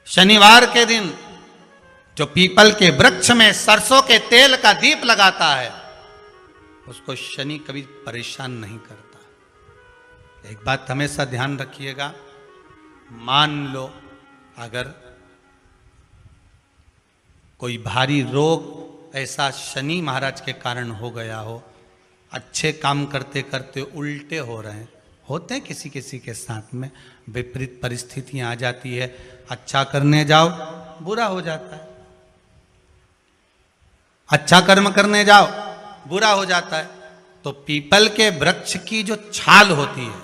शनिवार के दिन जो पीपल के वृक्ष में सरसों के तेल का दीप लगाता है उसको शनि कभी परेशान नहीं करता। एक बात हमेशा ध्यान रखिएगा, मान लो अगर कोई भारी रोग ऐसा शनि महाराज के कारण हो गया हो, अच्छे काम करते करते उल्टे हो रहे हैं, होते हैं किसी किसी के साथ में, विपरीत परिस्थितियां आ जाती है, अच्छा करने जाओ बुरा हो जाता है, अच्छा कर्म करने जाओ बुरा हो जाता है। तो पीपल के वृक्ष की जो छाल होती है,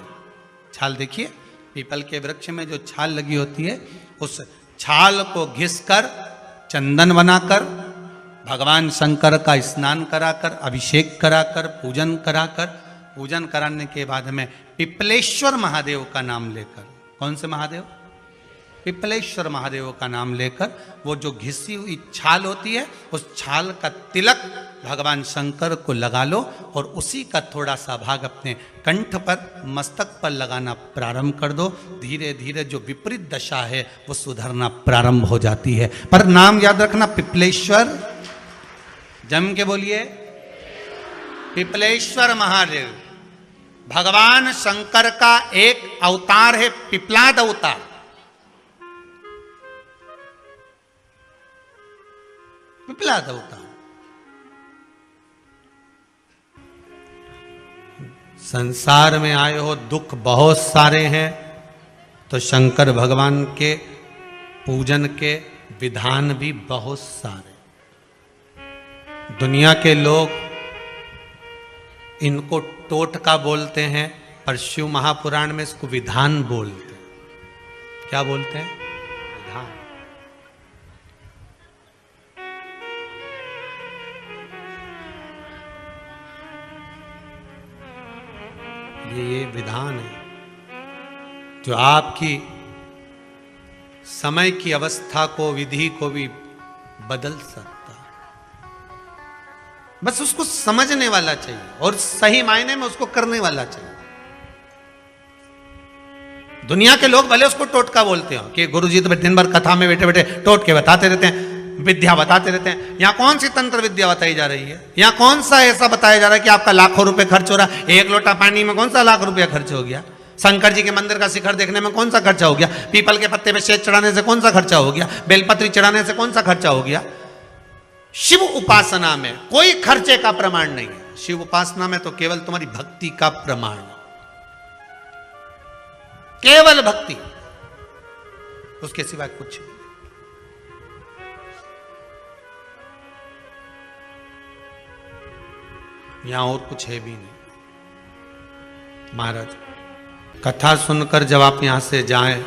छाल देखिए, पीपल के वृक्ष में जो छाल लगी होती है, उस छाल को घिसकर चंदन बनाकर भगवान शंकर का स्नान कराकर, अभिषेक कराकर, पूजन कराने के बाद में पिपलेश्वर महादेव का नाम लेकर, कौन से महादेव? पिपलेश्वर महादेव का नाम लेकर वो जो घिसी हुई छाल होती है उस छाल का तिलक भगवान शंकर को लगा लो और उसी का थोड़ा सा भाग अपने कंठ पर, मस्तक पर लगाना प्रारंभ कर दो। धीरे धीरे जो विपरीत दशा है वो सुधरना प्रारंभ हो जाती है। पर नाम याद रखना, पिपलेश्वर, जम के बोलिए, पिपलेश्वर महादेव भगवान शंकर का एक अवतार है, पिपलाद अवतार। पिपलाद अवतार संसार में आए हो, दुख बहुत सारे हैं, तो शंकर भगवान के पूजन के विधान भी बहुत सारे। दुनिया के लोग इनको टोटका बोलते हैं, पर शिव महापुराण में इसको विधान बोलते हैं। क्या बोलते हैं? विधान। ये विधान है जो आपकी समय की अवस्था को, विधि को भी बदल सकता है। बस उसको समझने वाला चाहिए और सही मायने में उसको करने वाला चाहिए। दुनिया के लोग भले उसको टोटका बोलते हो कि गुरुजी तो दिन भर कथा में बैठे बैठे टोटके बताते रहते हैं, विद्या बताते रहते हैं। यहां कौन सी तंत्र विद्या बताई जा रही है? यहां कौन सा ऐसा बताया जा रहा है कि आपका लाखों रुपए खर्च हो रहा है? एक लोटा पानी में कौन सा लाख रुपया खर्च हो गया? शंकर जी के मंदिर का शिखर देखने में कौन सा खर्चा हो गया? पीपल के पत्ते पे शेष चढ़ाने से कौन सा खर्चा हो गया? बेलपत्री चढ़ाने से कौन सा खर्चा हो गया? शिव उपासना में कोई खर्चे का प्रमाण नहीं है। शिव उपासना में तो केवल तुम्हारी भक्ति का प्रमाण, केवल भक्ति, उसके सिवाय कुछ नहीं। यहां और कुछ है भी नहीं। महाराज, कथा सुनकर जब आप यहां से जाएं,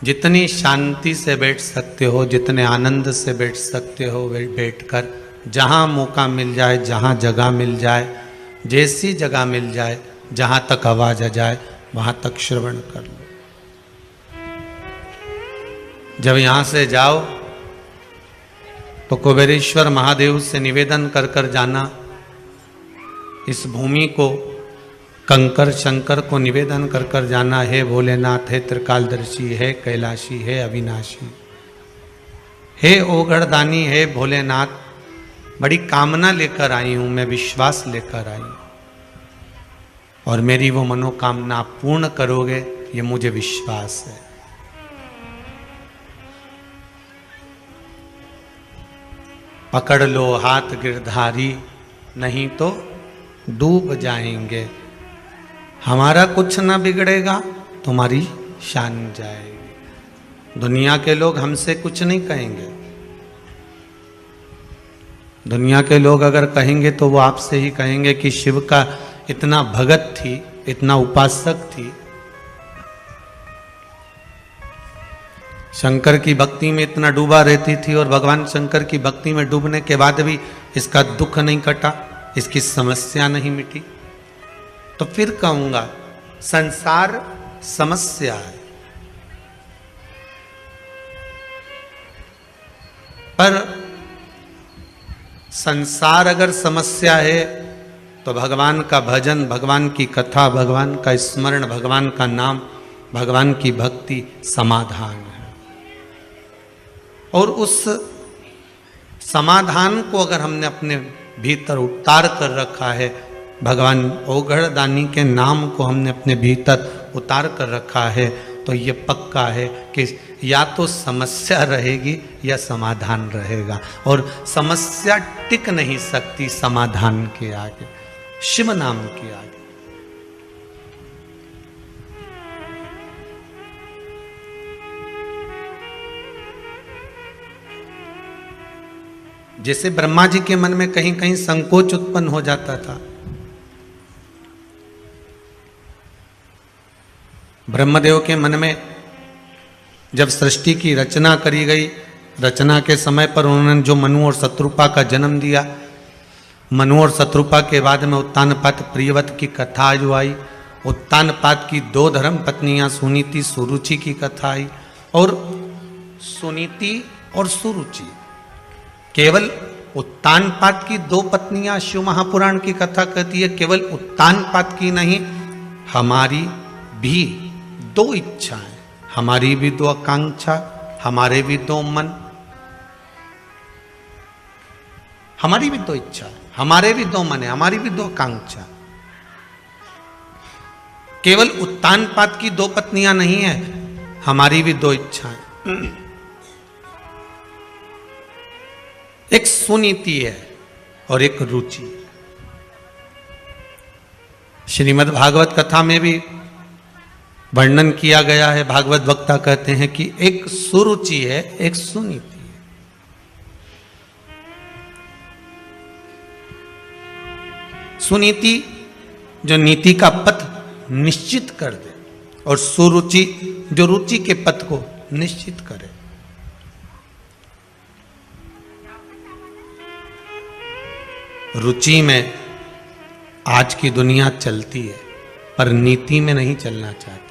जितनी शांति से बैठ सकते हो, जितने आनंद से बैठ सकते हो, बैठकर जहां मौका मिल जाए, जहां जगह मिल जाए, जैसी जगह मिल जाए, जहां तक आवाज आ जाए वहां तक श्रवण कर लो। जब यहां से जाओ तो कुबेरेश्वर महादेव से निवेदन कर कर जाना, इस भूमि को कंकर शंकर को निवेदन कर कर जाना, है भोलेनाथ, है त्रिकालदर्शी, है कैलाशी, है अविनाशी, हे ओगढ़दानी, है भोलेनाथ, बड़ी कामना लेकर आई हूं मैं, विश्वास लेकर आई हूं और मेरी वो मनोकामना पूर्ण करोगे, ये मुझे विश्वास है। पकड़ लो हाथ गिरधारी, नहीं तो डूब जाएंगे। हमारा कुछ ना बिगड़ेगा, तुम्हारी शान जाएगी। दुनिया के लोग हमसे कुछ नहीं कहेंगे। दुनिया के लोग अगर कहेंगे तो वो आपसे ही कहेंगे कि शिव का इतना भगत थी, इतना उपासक थी, शंकर की भक्ति में इतना डूबा रहती थी और भगवान शंकर की भक्ति में डूबने के बाद भी इसका दुख नहीं कटा, इसकी समस्या नहीं मिटी। तो फिर कहूंगा संसार समस्या है, पर संसार अगर समस्या है तो भगवान का भजन, भगवान की कथा, भगवान का स्मरण, भगवान का नाम, भगवान की भक्ति समाधान है। और उस समाधान को अगर हमने अपने भीतर उतार कर रखा है, भगवान ओघड़दानी के नाम को हमने अपने भीतर उतार कर रखा है, तो ये पक्का है कि या तो समस्या रहेगी या समाधान रहेगा। और समस्या टिक नहीं सकती समाधान के आगे, शिव नाम के आगे। जैसे ब्रह्मा जी के मन में कहीं कहीं संकोच उत्पन्न हो जाता था। ब्रह्मदेव के मन में जब सृष्टि की रचना करी गई, रचना के समय पर उन्होंने जो मनु और शत्रुपा का जन्म दिया, मनु और शत्रुपा के बाद में उत्तानपाद प्रियव्रत की कथा जो आई, उत्तानपाद की 2 धर्म पत्नियां सुनीति सुरुचि की कथा आई। और सुनीति और सुरुचि केवल उत्तानपाद की 2 पत्नियां शिव महापुराण की कथा कहती है, केवल उत्तानपाद की नहीं, हमारी भी 2 इच्छाएं, हमारी भी 2 आकांक्षा, हमारे भी 2 मन, हमारी भी 2 इच्छा, हमारे भी 2 मन है, हमारी भी 2 आकांक्षा। केवल उत्तानपाद की 2 पत्नियां नहीं है, हमारी भी 2 इच्छाएं। एक सुनीति है और एक रुचि। श्रीमद् भागवत कथा में भी वर्णन किया गया है, भागवत वक्ता कहते हैं कि एक सुरुचि है, एक सुनीति है। सुनीति जो नीति का पथ निश्चित कर दे, और सुरुचि जो रुचि के पथ को निश्चित करे। रुचि में आज की दुनिया चलती है, पर नीति में नहीं चलना चाहती।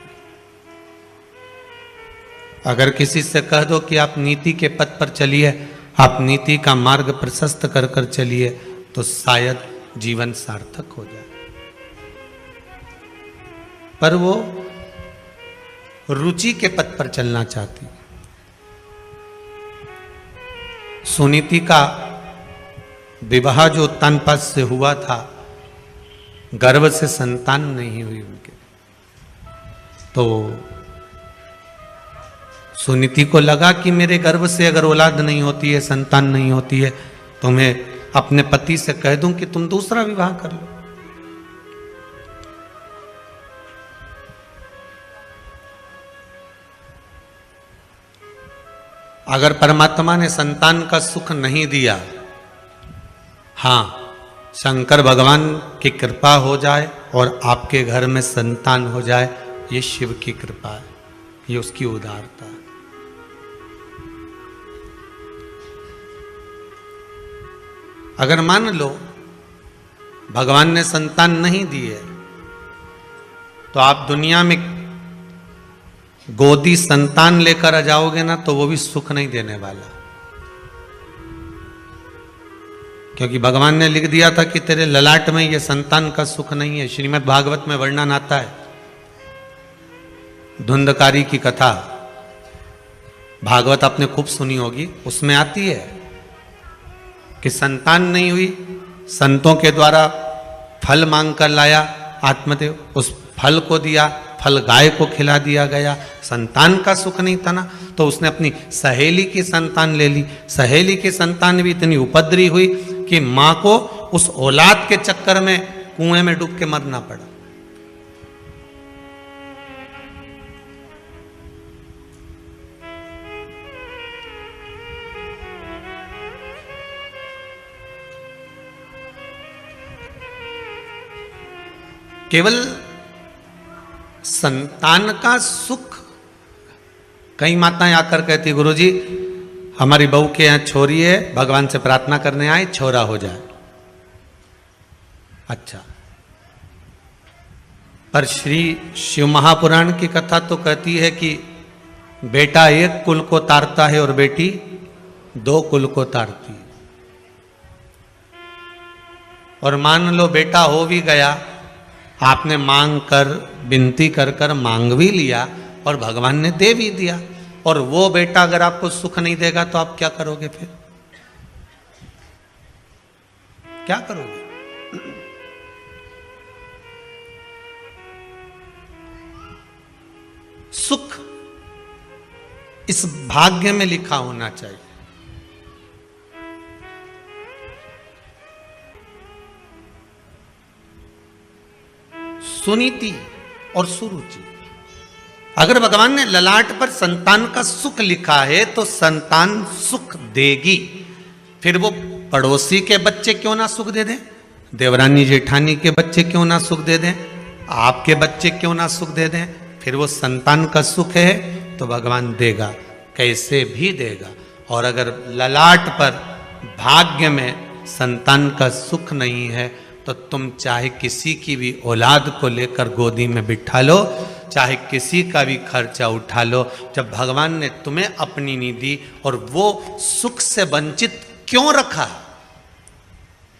अगर किसी से कह दो कि आप नीति के पथ पर चलिए, आप नीति का मार्ग प्रशस्त कर कर चलिए, तो शायद जीवन सार्थक हो जाए। पर वो रुचि के पथ पर चलना चाहती। सुनीति का विवाह जो उत्तानपाद से हुआ था, गर्भ से संतान नहीं हुई उनके, तो सुनीति को लगा कि मेरे गर्भ से अगर औलाद नहीं होती है, संतान नहीं होती है, तो मैं अपने पति से कह दूं कि तुम दूसरा विवाह कर लो। अगर परमात्मा ने संतान का सुख नहीं दिया, हाँ, शंकर भगवान की कृपा हो जाए और आपके घर में संतान हो जाए, ये शिव की कृपा है, ये उसकी उदारता है। अगर मान लो भगवान ने संतान नहीं दी है, तो आप दुनिया में गोदी संतान लेकर आ जाओगे ना, तो वो भी सुख नहीं देने वाला। क्योंकि भगवान ने लिख दिया था कि तेरे ललाट में ये संतान का सुख नहीं है। श्रीमद् भागवत में वर्णन आता है, धुंधकारी की कथा, भागवत आपने खूब सुनी होगी, उसमें आती है कि संतान नहीं हुई, संतों के द्वारा फल मांग कर लाया आत्मदेव, उस फल को दिया, फल गाय को खिला दिया गया, संतान का सुख नहीं था ना, तो उसने अपनी सहेली की संतान ले ली। सहेली की संतान भी इतनी उपद्रवी हुई कि मां को उस औलाद के चक्कर में कुएं में डूब के मरना पड़ा। केवल संतान का सुख, कई माताएं आकर कहती, गुरुजी हमारी बहू के यहाँ छोरी है, भगवान से प्रार्थना करने आए, छोरा हो जाए। अच्छा, पर श्री शिव महापुराण की कथा तो कहती है कि बेटा 1 कुल को तारता है और बेटी 2 कुल को तारती है। और मान लो बेटा हो भी गया, आपने मांग कर, विनती कर कर मांग भी लिया और भगवान ने दे भी दिया, और वो बेटा अगर आपको सुख नहीं देगा तो आप क्या करोगे? फिर क्या करोगे? सुख इस भाग्य में लिखा होना चाहिए। सुनीति और सुरुचि, अगर भगवान ने ललाट पर संतान का सुख लिखा है तो संतान सुख देगी। फिर वो पड़ोसी के बच्चे क्यों ना सुख दे दें, देवरानी जेठानी के बच्चे क्यों ना सुख दे दें, आपके बच्चे क्यों ना सुख दे दें, फिर वो संतान का सुख है तो भगवान देगा, कैसे भी देगा। और अगर ललाट पर भाग्य में संतान का सुख नहीं है तो तुम चाहे किसी की भी औलाद को लेकर गोदी में बिठा लो, चाहे किसी का भी खर्चा उठा लो, जब भगवान ने तुम्हें अपनी निधि और वो सुख से वंचित क्यों रखा,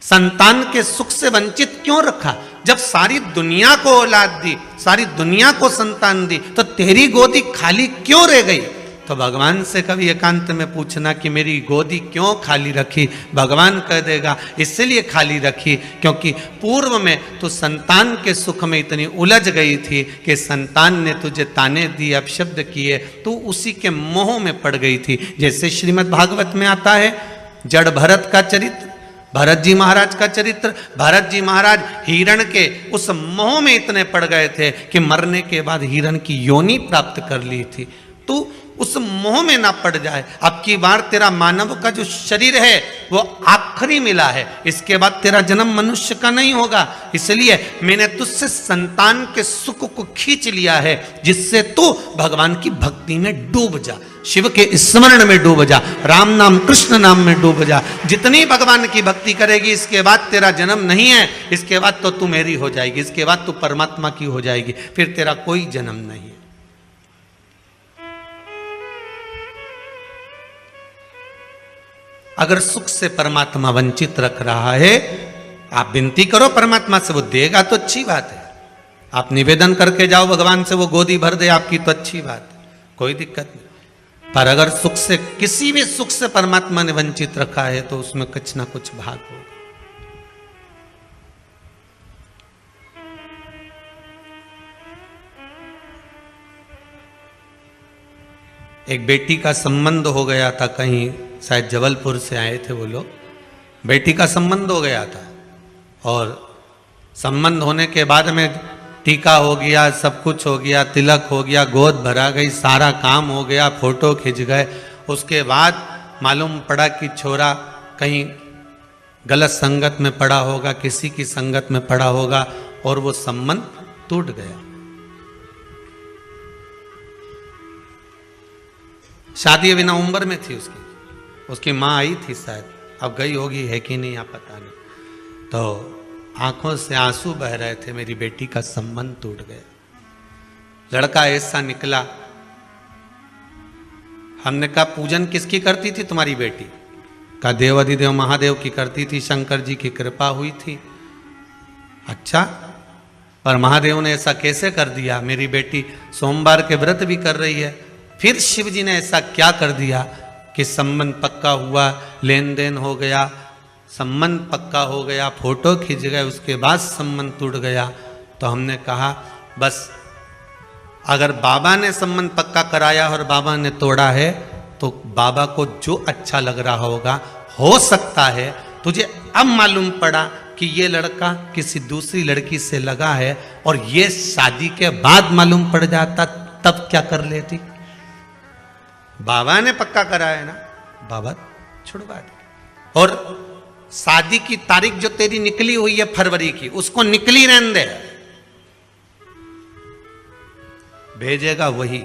संतान के सुख से वंचित क्यों रखा? जब सारी दुनिया को औलाद दी, सारी दुनिया को संतान दी, तो तेरी गोदी खाली क्यों रह गई? तो भगवान से कभी एकांत में पूछना कि मेरी गोदी क्यों खाली रखी। भगवान कह देगा इसलिए खाली रखी क्योंकि पूर्व में तो संतान के सुख में इतनी उलझ गई थी कि संतान ने तुझे ताने दिए, अपशब्द किए, तू उसी के मोह में पड़ गई थी। जैसे श्रीमद् भागवत में आता है जड़ भरत का चरित्र, भरत जी महाराज का चरित्र। भरत जी महाराज हिरण के उस मोह में इतने पड़ गए थे कि मरने के बाद हिरण की योनि प्राप्त कर ली थी। तू उस मोह में ना पड़ जाए। अब की बार तेरा मानव का जो शरीर है वो आखिरी मिला है, इसके बाद तेरा जन्म मनुष्य का नहीं होगा, इसलिए मैंने तुझसे संतान के सुख को खींच लिया है जिससे तू भगवान की भक्ति में डूब जा, शिव के स्मरण में डूब जा, राम नाम कृष्ण नाम में डूब जा। जितनी भगवान की भक्ति करेगी इसके बाद तेरा जन्म नहीं है, इसके बाद तो तू मेरी हो जाएगी, इसके बाद तू परमात्मा की हो जाएगी, फिर तेरा कोई जन्म नहीं है। अगर सुख से परमात्मा वंचित रख रहा है, आप विनती करो परमात्मा से, वो देगा तो अच्छी बात है। आप निवेदन करके जाओ भगवान से, वो गोदी भर दे आपकी तो अच्छी बात है, कोई दिक्कत नहीं। पर अगर सुख से, किसी भी सुख से परमात्मा ने वंचित रखा है तो उसमें कुछ ना कुछ भाग होगा। एक बेटी का संबंध हो गया था, कहीं शायद जबलपुर से आए थे वो लोग, बेटी का संबंध हो गया था और संबंध होने के बाद में टीका हो गया, सब कुछ हो गया, तिलक हो गया, गोद भरा गई, सारा काम हो गया, फोटो खिंच गए। उसके बाद मालूम पड़ा कि छोरा कहीं गलत संगत में पड़ा होगा, किसी की संगत में पड़ा होगा और वो संबंध टूट गया। शादी अभी नवंबर में थी उसकी माँ आई थी शायद, अब गई होगी है कि नहीं आप पता नहीं। तो आंखों से आंसू बह रहे थे, मेरी बेटी का संबंध टूट गया। लड़का ऐसा निकला, हमने कहा पूजन किसकी करती थी तुम्हारी बेटी? कहा देव अधिदेव महादेव की करती थी, शंकर जी की कृपा हुई थी। अच्छा, पर महादेव ने ऐसा कैसे कर दिया? मेरी बेटी सोमवार के व्रत भी कर रही है, फिर शिव जी ने ऐसा क्या कर दिया कि संबंध पक्का हुआ, लेन देन हो गया, संबंध पक्का हो गया, फोटो खींच गए, उसके बाद संबंध टूट गया। तो हमने कहा बस, अगर बाबा ने संबंध पक्का कराया और बाबा ने तोड़ा है तो बाबा को जो अच्छा लग रहा होगा, हो सकता है तुझे अब मालूम पड़ा कि ये लड़का किसी दूसरी लड़की से लगा है और ये शादी के बाद मालूम पड़ जाता, तब क्या कर लेती? बाबा ने पक्का कराया है ना, बाबा छुड़वा दे। और शादी की तारीख जो तेरी निकली हुई है फरवरी की, उसको निकली रहने दे, भेजेगा वही,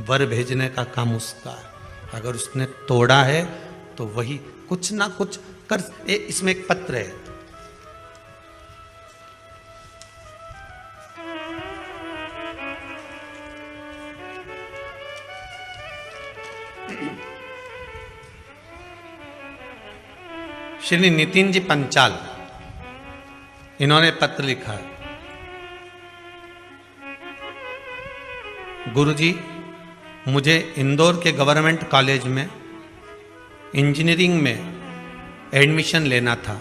वर भेजने का काम उसका है। अगर उसने तोड़ा है तो वही कुछ ना कुछ कर। इसमें एक पत्र है, श्री नितिन जी पंचाल, इन्होंने पत्र लिखा है, गुरुजी मुझे इंदौर के गवर्नमेंट कॉलेज में इंजीनियरिंग में एडमिशन लेना था।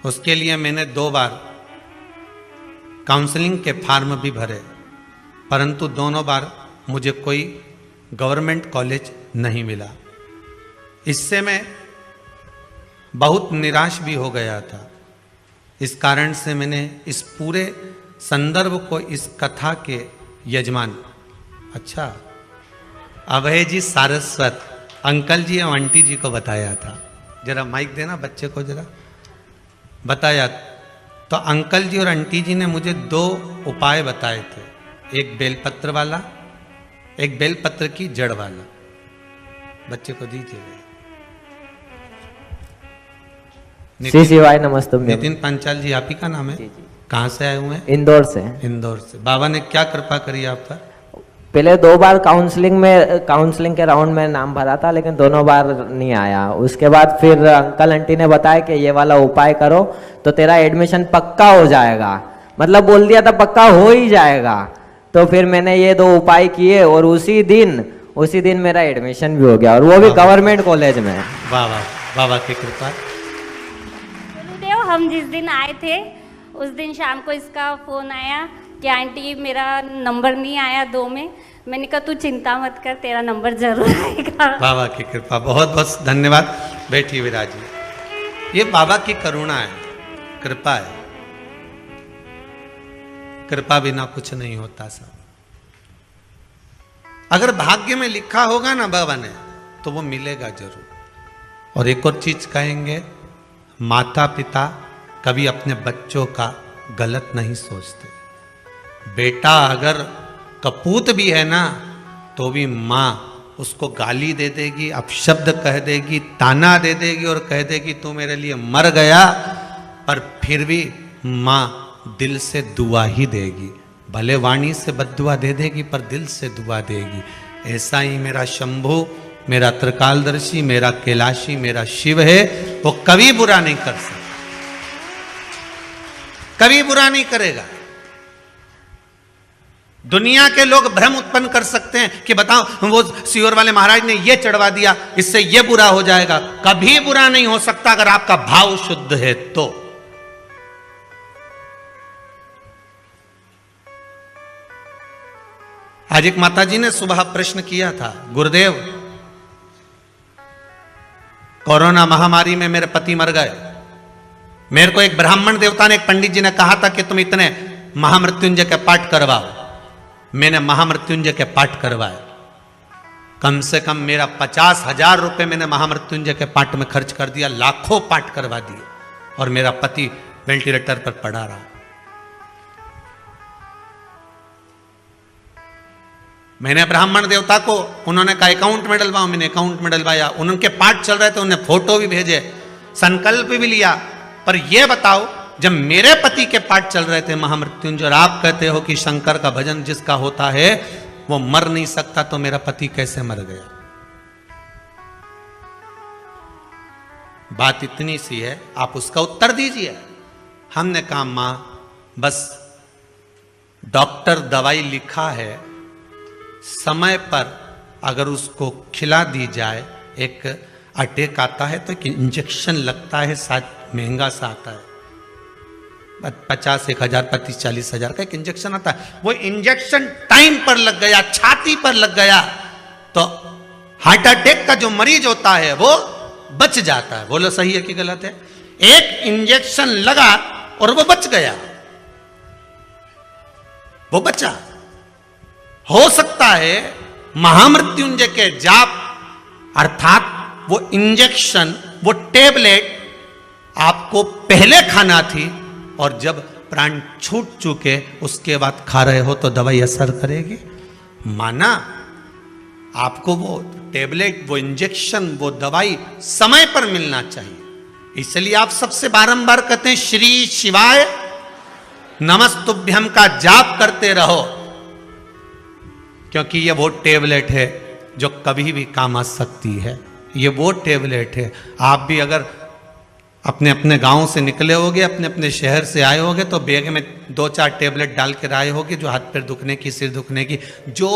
उसके लिए मैंने 2 बार काउंसलिंग के फॉर्म भी भरे, परंतु दोनों बार मुझे कोई गवर्नमेंट कॉलेज नहीं मिला। इससे मैं बहुत निराश भी हो गया था। इस कारण से मैंने इस पूरे संदर्भ को इस कथा के यजमान, अच्छा, अभय जी सारस्वत अंकल जी और आंटी जी को बताया था। जरा माइक देना बच्चे को, जरा बताया। तो अंकल जी और आंटी जी ने मुझे 2 उपाय बताए थे, एक बेलपत्र वाला, एक बेलपत्र की जड़ वाला। बच्चे को दीजिए। श्री शिवाय नमस्ते। नितिन पांचाल जी, आप ही का नाम है? कहाँ से आए हुए हैं? इंदौर से। इंदौर से। बाबा ने क्या कृपा करी आप पर? पहले 2 बार काउंसलिंग के राउंड में नाम भरा था, लेकिन दोनों बार नहीं आया। उसके बाद फिर अंकल आंटी ने बताया कि ये वाला उपाय करो तो तेरा एडमिशन पक्का हो जाएगा। मतलब बोल दिया था पक्का हो ही जाएगा। तो फिर मैंने ये 2 उपाय किए और उसी दिन मेरा एडमिशन भी हो गया, और वो भी गवर्नमेंट कॉलेज में। वाह वाह, बाबा की कृपा। गुरुदेव, हम जिस दिन आए थे उस दिन शाम को इसका फोन आया कि आंटी मेरा नंबर नहीं आया 2 में। मैंने कहा तू चिंता मत कर, तेरा नंबर जरूर आएगा। बाबा की कृपा, बहुत बहुत धन्यवाद। बैठिए विराजी। ये बाबा की करुणा है, कृपा है। कृपा बिना कुछ नहीं होता साहब। अगर भाग्य में लिखा होगा ना बाबा ने, तो वो मिलेगा जरूर। और एक और चीज कहेंगे, माता पिता कभी अपने बच्चों का गलत नहीं सोचते। बेटा अगर कपूत भी है ना, तो भी माँ उसको गाली दे देगी, अपशब्द कह देगी, ताना दे देगी और कह देगी तू मेरे लिए मर गया, पर फिर भी माँ दिल से दुआ ही देगी। भले वाणी से बद्दुआ दे देगी, पर दिल से दुआ देगी। ऐसा ही मेरा शंभु, मेरा त्रिकालदर्शी, मेरा कैलाशी, मेरा शिव है, वो कभी बुरा नहीं कर सकता, कभी बुरा नहीं करेगा। दुनिया के लोग भ्रम उत्पन्न कर सकते हैं कि बताओ वो सियोर वाले महाराज ने ये चढ़वा दिया, इससे ये बुरा हो जाएगा। कभी बुरा नहीं हो सकता अगर आपका भाव शुद्ध है तो। आज एक माताजी ने सुबह प्रश्न किया था, गुरुदेव कोरोना महामारी में मेरे पति मर गए। मेरे को एक ब्राह्मण देवता ने, एक पंडित जी ने कहा था कि तुम इतने महामृत्युंजय के पाठ करवाओ। मैंने महामृत्युंजय के पाठ करवाए। कम से कम मेरा 50,000 रुपए मैंने महामृत्युंजय के पाठ में खर्च कर दिया, लाखों पाठ करवा दिए, और मेरा पति वेंटिलेटर पर पड़ा रहा। मैंने ब्राह्मण देवता को, उन्होंने कहा अकाउंट में डलवाओ, मैंने अकाउंट में डलवाया। उनके पाठ चल रहे थे, उन्हें फोटो भी भेजे, संकल्प भी लिया। पर यह बताओ, जब मेरे पति के पाठ चल रहे थे महामृत्युंजय, और आप कहते हो कि शंकर का भजन जिसका होता है वो मर नहीं सकता, तो मेरा पति कैसे मर गया? बात इतनी सी है, आप उसका उत्तर दीजिए। हमने कहा मां, बस डॉक्टर दवाई लिखा है, समय पर अगर उसको खिला दी जाए, एक अटैक आता है तो एक इंजेक्शन लगता है, शायद महंगा सा आता है, 50,000, 35,000-40,000 का एक इंजेक्शन आता है। वो इंजेक्शन टाइम पर लग गया, छाती पर लग गया, तो हार्ट अटैक का जो मरीज होता है वो बच जाता है। बोलो सही है कि गलत है? एक इंजेक्शन लगा और वो बच गया, वो बचा। हो सकता है महामृत्युंजय के जाप, अर्थात वो इंजेक्शन, वो टेबलेट आपको पहले खाना थी, और जब प्राण छूट चुके उसके बाद खा रहे हो तो दवाई असर करेगी। माना आपको वो टेबलेट, वो इंजेक्शन, वो दवाई समय पर मिलना चाहिए। इसलिए आप सबसे बारंबार कहते हैं श्री शिवाय नमस्तुभ्यम का जाप करते रहो, क्योंकि ये वो टेबलेट है जो कभी भी काम आ सकती है। ये वो टेबलेट है। आप भी अगर अपने अपने गांव से निकले होगे, अपने अपने शहर से आए होगे, तो बैग में 2-4 टेबलेट डाल कर आए होगे, जो हाथ पैर दुखने की, सिर दुखने की, जो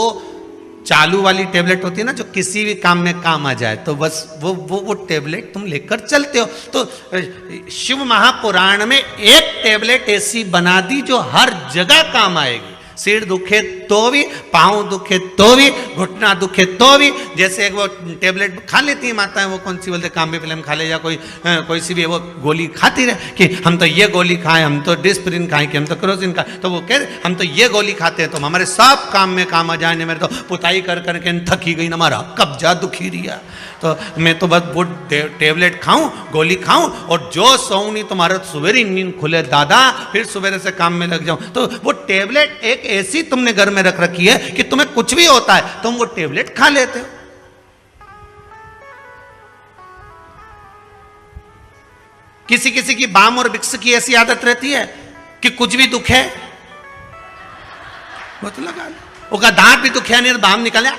चालू वाली टेबलेट होती है ना, जो किसी भी काम में काम आ जाए, तो बस वो टेबलेट तुम लेकर चलते हो। तो शिव महापुराण में एक टेबलेट ऐसी बना दी जो हर जगह काम आएगी। सिर दुखे तो भी, पाँव दुखे तो भी, घुटना दुखे तो भी। जैसे एक वो टेबलेट खा लेती है माताएं, वो कौन सी बोलते, काम्बी फिल्म खा ले, या कोई सी भी वो गोली खाती रहे कि हम तो ये गोली खाएं, हम तो डिस्प्रिन खाएं, कि हम तो क्रोसिन खाएं, तो वो कह हम तो ये गोली खाते हैं तो हमारे सब काम में काम आ जाए। मेरे तो पुताई कर करके थकी गई ना, हमारा कब्जा दुखी रिया, तो मैं तो बस वो टेबलेट खाऊं, गोली खाऊं, और जो सोऊं नहीं तुम्हारा सवेरे नींद खुले दादा, फिर सवेरे से काम में लग जाऊं। तो वो टेबलेट एक ऐसी तुमने घर में रख रखी है कि तुम्हें कुछ भी होता है तुम वो टेबलेट खा लेते हो। किसी किसी की बाम और विक्स की ऐसी आदत रहती है कि कुछ भी दुख है वो तो लगा लो, उसका दांत भी दुखिया नहीं, बाम निकाले,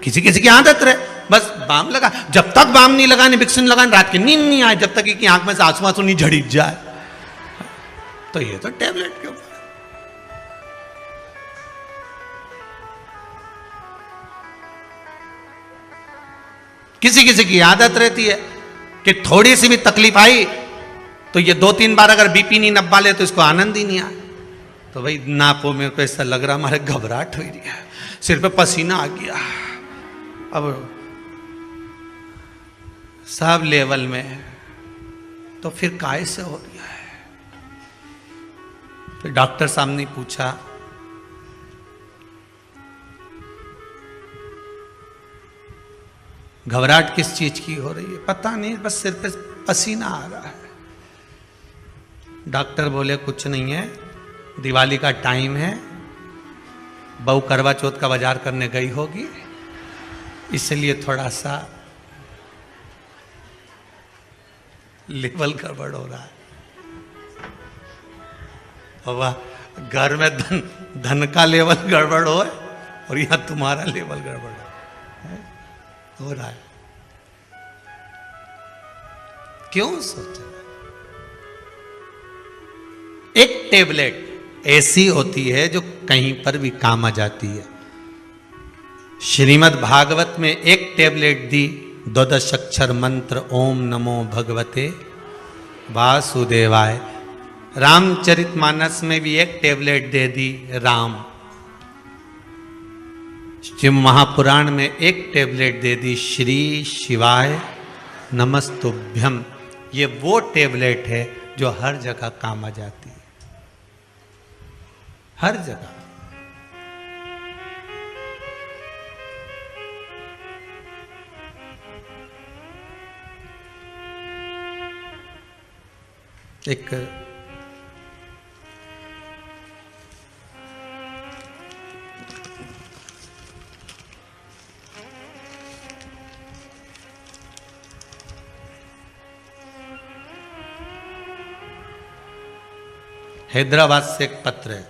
किसी किसी की आदत रहे बस बाम लगा। जब तक बाम नहीं लगाने, विक्स नहीं लगाने, रात की नींद नहीं आए, जब तक कि आंख में से आंसू आंसू नहीं झड़ी जाए। तो ये तो टेबलेट के ऊपर। किसी किसी की आदत रहती है कि थोड़ी सी भी तकलीफ आई तो ये 2-3 बार अगर बीपी नहीं नब्बा ले तो इसको आनंद ही नहीं आए। तो भाई नापो, मेरे को ऐसा लग रहा हमारे घबराहट हो रही है, सिर पे पसीना आ गया। अब सब लेवल में, तो फिर काय से हो रही है। फिर डॉक्टर साहब ने पूछा, घबराहट किस चीज की हो रही है? पता नहीं, बस सिर पे पसीना आ रहा है। डॉक्टर बोले कुछ नहीं है, दिवाली का टाइम है, बहू करवा चौथ का बाजार करने गई होगी, इसलिए थोड़ा सा लेवल गड़बड़ हो रहा है। वाह, घर में धन का लेवल गड़बड़ हो और यहां तुम्हारा लेवल गड़बड़ हो रहा है। क्यों सोचा? एक टेबलेट ऐसी होती है जो कहीं पर भी काम आ जाती है। श्रीमद् भागवत में एक टेबलेट दी, 12 अक्षर मंत्र ओम नमो भगवते वासुदेवाय। रामचरितमानस में भी एक टेबलेट दे दी, राम। शिव महापुराण में एक टेबलेट दे दी, श्री शिवाय नमस्तुभ्यम। ये वो टेबलेट है जो हर जगह काम आ जाती है, हर जगह। एक हैदराबाद से एक पत्र है,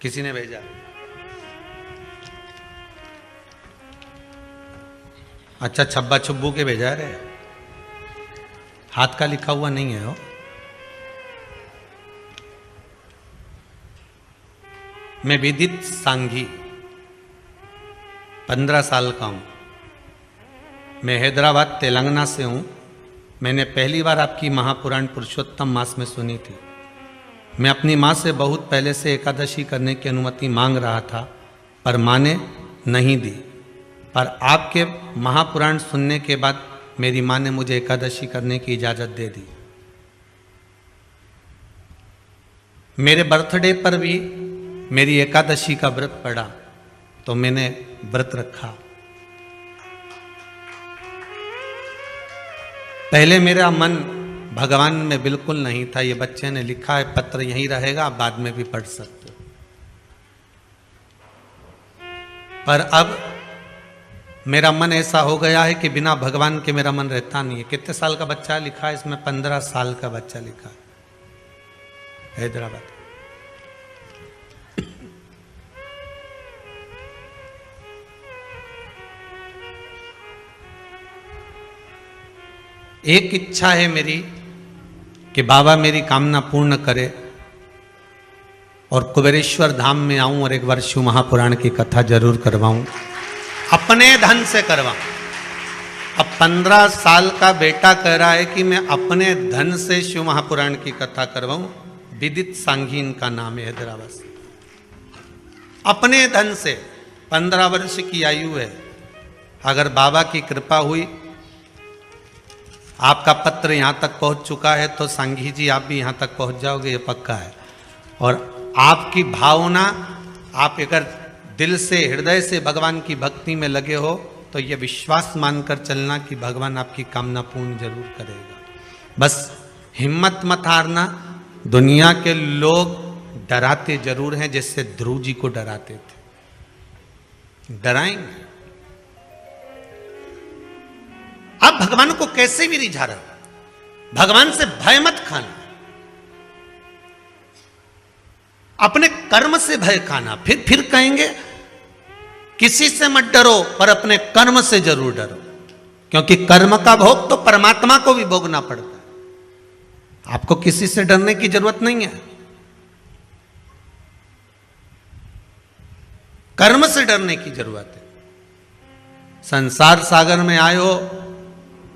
किसी ने भेजा। अच्छा, छब्बा छुब्बू के भेजा रे, हाथ का लिखा हुआ नहीं है वो। मैं विदित सांघी, 15 साल का हूं। मैं हैदराबाद तेलंगाना से हूं। मैंने पहली बार आपकी महापुराण पुरुषोत्तम मास में सुनी थी। मैं अपनी माँ से बहुत पहले से एकादशी करने की अनुमति मांग रहा था, पर माँ ने नहीं दी। पर आपके महापुराण सुनने के बाद मेरी माँ ने मुझे एकादशी करने की इजाज़त दे दी। मेरे बर्थडे पर भी मेरी एकादशी का व्रत पड़ा, तो मैंने व्रत रखा। पहले मेरा मन भगवान में बिल्कुल नहीं था। ये बच्चे ने लिखा है, पत्र यहीं रहेगा, आप बाद में भी पढ़ सकते हो। पर अब मेरा मन ऐसा हो गया है कि बिना भगवान के मेरा मन रहता नहीं है। कितने साल का बच्चा लिखा है इसमें? 15 साल का बच्चा लिखा है, हैदराबाद। एक इच्छा है मेरी कि बाबा मेरी कामना पूर्ण करे। और कुबेरेश्वर धाम में आऊं और एक बार शिव महापुराण की कथा जरूर करवाऊं, अपने धन से करवाऊं। अब 15 साल का बेटा कह रहा है कि मैं अपने धन से शिव महापुराण की कथा करवाऊं। विदित सांघीन का नाम है, हैदराबाद से। अपने धन से, 15 वर्ष की आयु है। अगर बाबा की कृपा हुई, आपका पत्र यहां तक पहुंच चुका है, तो सांघी जी आप भी यहां तक पहुंच जाओगे, ये पक्का है। और आपकी भावना, आप अगर दिल से, हृदय से भगवान की भक्ति में लगे हो, तो ये विश्वास मानकर चलना कि भगवान आपकी कामना पूर्ण जरूर करेगा। बस हिम्मत मत हारना। दुनिया के लोग डराते जरूर हैं, जैसे ध्रुव जी को डराते थे, डराएंगे। आप भगवान को कैसे भी रिझा रहे हो, भगवान से भय मत खाना, अपने कर्म से भय खाना। फिर कहेंगे किसी से मत डरो, पर अपने कर्म से जरूर डरो, क्योंकि कर्म का भोग तो परमात्मा को भी भोगना पड़ता है। आपको किसी से डरने की जरूरत नहीं है, कर्म से डरने की जरूरत है। संसार सागर में आए हो,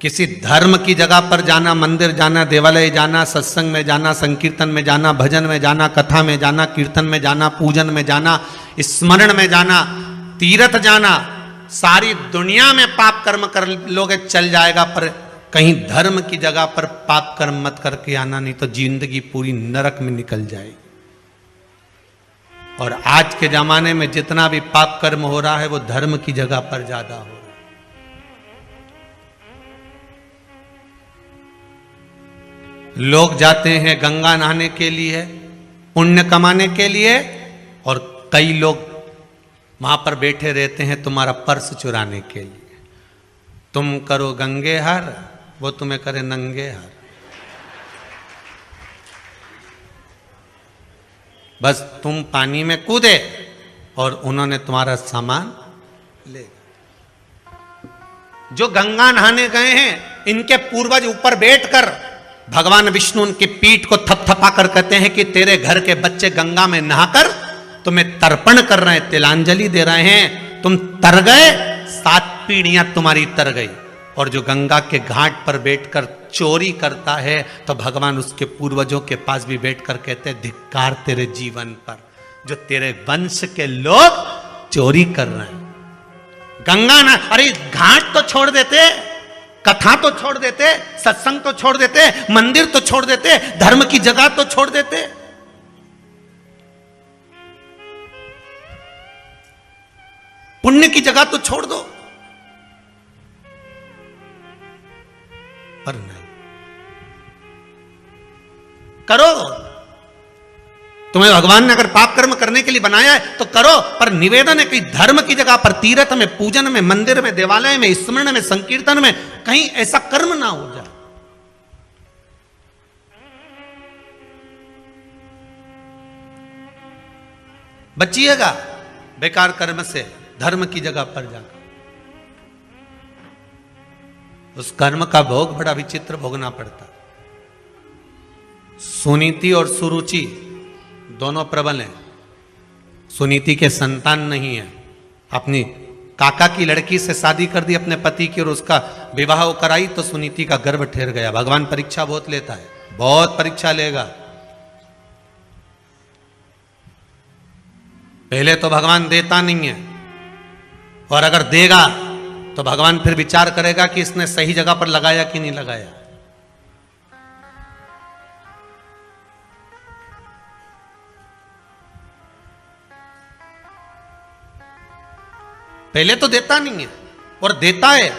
किसी धर्म की जगह पर जाना, मंदिर जाना, देवालय जाना, सत्संग में जाना, संकीर्तन में जाना, भजन में जाना, कथा में जाना, कीर्तन में जाना, पूजन में जाना, स्मरण में जाना, तीर्थ जाना, सारी दुनिया में पाप कर्म कर लोगे चल जाएगा, पर कहीं धर्म की जगह पर पाप कर्म मत करके आना, नहीं तो जिंदगी पूरी नरक में निकल जाएगी। और आज के जमाने में जितना भी पाप कर्म हो रहा है, वो धर्म की जगह पर ज्यादा हो रहा है। लोग जाते हैं गंगा नहाने के लिए, पुण्य कमाने के लिए, और कई लोग वहां पर बैठे रहते हैं तुम्हारा पर्स चुराने के लिए। तुम करो गंगे हर, वो तुम्हें करे नंगे हर। बस तुम पानी में कूदे और उन्होंने तुम्हारा सामान ले। जो गंगा नहाने गए हैं, इनके पूर्वज ऊपर बैठकर भगवान विष्णु उनकी पीठ को थपथपा कर कहते हैं कि तेरे घर के बच्चे गंगा में नहाकर तुम्हें तर्पण कर रहे हैं, तिलांजलि दे रहे हैं। तुम तर गए, 7 पीढ़ियां तुम्हारी तर गई। और जो गंगा के घाट पर बैठकर चोरी करता है, तो भगवान उसके पूर्वजों के पास भी बैठकर कहते हैं धिक्कार तेरे जीवन पर, जो तेरे वंश के लोग चोरी कर रहे हैं। गंगा ना, अरे घाट तो छोड़ देते, कथा तो छोड़ देते, सत्संग तो छोड़ देते, मंदिर तो छोड़ देते, धर्म की जगह तो छोड़ देते। पुण्य की जगह तो छोड़ दो, पर नहीं। करो, तुम्हें भगवान ने अगर पाप कर्म करने के लिए बनाया है तो करो, पर निवेदन है कि धर्म की जगह पर, तीर्थ में, पूजन में, मंदिर में, देवालय में, स्मरण में, संकीर्तन में कहीं ऐसा कर्म ना हो जाए। बचिएगा बेकार कर्म से, धर्म की जगह पर जाकर। उस कर्म का भोग बड़ा विचित्र भोगना पड़ता। सुनीति और सुरुचि दोनों प्रबल हैं। सुनीति के संतान नहीं है, अपनी काका की लड़की से शादी कर दी अपने पति की और उसका विवाह कराई, तो सुनीति का गर्भ ठहर गया। भगवान परीक्षा बहुत लेता है, बहुत परीक्षा लेगा। पहले तो भगवान देता नहीं है, और अगर देगा तो भगवान फिर विचार करेगा कि इसने सही जगह पर लगाया कि नहीं लगाया। पहले तो देता नहीं है, और देता है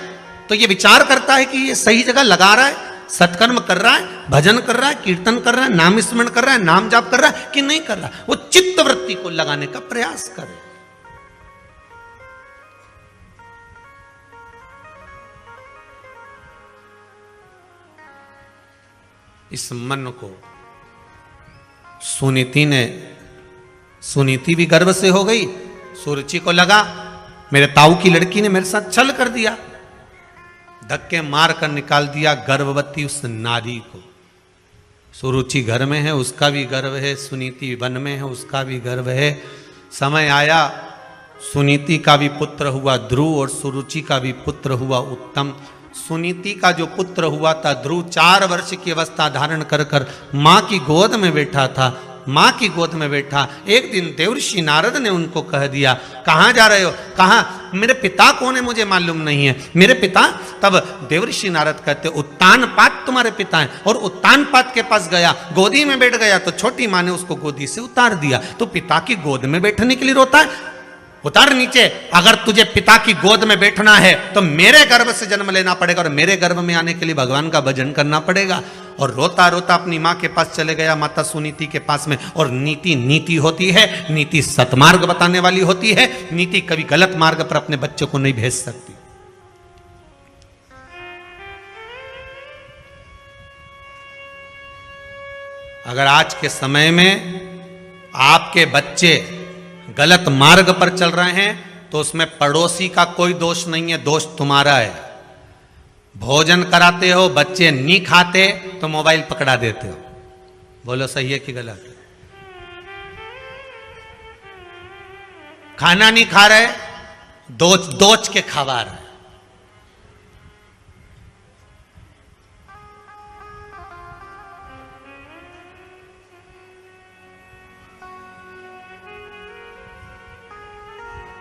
तो ये विचार करता है कि ये सही जगह लगा रहा है, सत्कर्म कर रहा है, भजन कर रहा है, कीर्तन कर रहा है, नाम स्मरण कर रहा है, नाम जाप कर रहा है कि नहीं कर रहा। वो चित्त वृत्ति को लगाने का प्रयास करे। इस मन को सुनीति भी गर्व से हो गई। सुरुचि को लगा मेरे ताऊ की लड़की ने मेरे साथ छल कर दिया, धक्के मार कर निकाल दिया गर्भवती उस नारी को। सुरुचि घर में है, उसका भी गर्व है, सुनीति वन में है, उसका भी गर्व है। समय आया, सुनीति का भी पुत्र हुआ ध्रुव और सुरुचि का भी पुत्र हुआ उत्तम। सुनीति का जो पुत्र हुआ था ध्रुव 4 वर्ष की अवस्था धारण कर कर माँ की गोद में बैठा था। माँ की गोद में बैठा, एक दिन देवर्षि नारद ने उनको कह दिया, कहाँ जा रहे हो? कहाँ? मेरे पिता कौन है मुझे मालूम नहीं है। मेरे पिता? तब देवर्षि नारद कहते, उत्तानपाद तुम्हारे पिता हैं। और उत्तानपाद के पास गया, गोदी में बैठ गया तो छोटी माँ ने उसको गोदी से उतार दिया। तो पिता की गोद में बैठने के लिए रोता है? उतार नीचे। अगर तुझे पिता की गोद में बैठना है तो मेरे गर्भ से जन्म लेना पड़ेगा और मेरे गर्भ में आने के लिए भगवान का भजन करना पड़ेगा। और रोता रोता अपनी माँ के पास चले गया, माता सुनीति के पास में। और नीति नीति होती है, नीति सतमार्ग बताने वाली होती है। नीति कभी गलत मार्ग पर अपने बच्चों को नहीं भेज सकती। अगर आज के समय में आपके बच्चे गलत मार्ग पर चल रहे हैं तो उसमें पड़ोसी का कोई दोष नहीं है, दोष तुम्हारा है। भोजन कराते हो, बच्चे नहीं खाते तो मोबाइल पकड़ा देते हो। बोलो सही है कि गलत है? खाना नहीं खा रहे, दोच दोच के खवा रहे।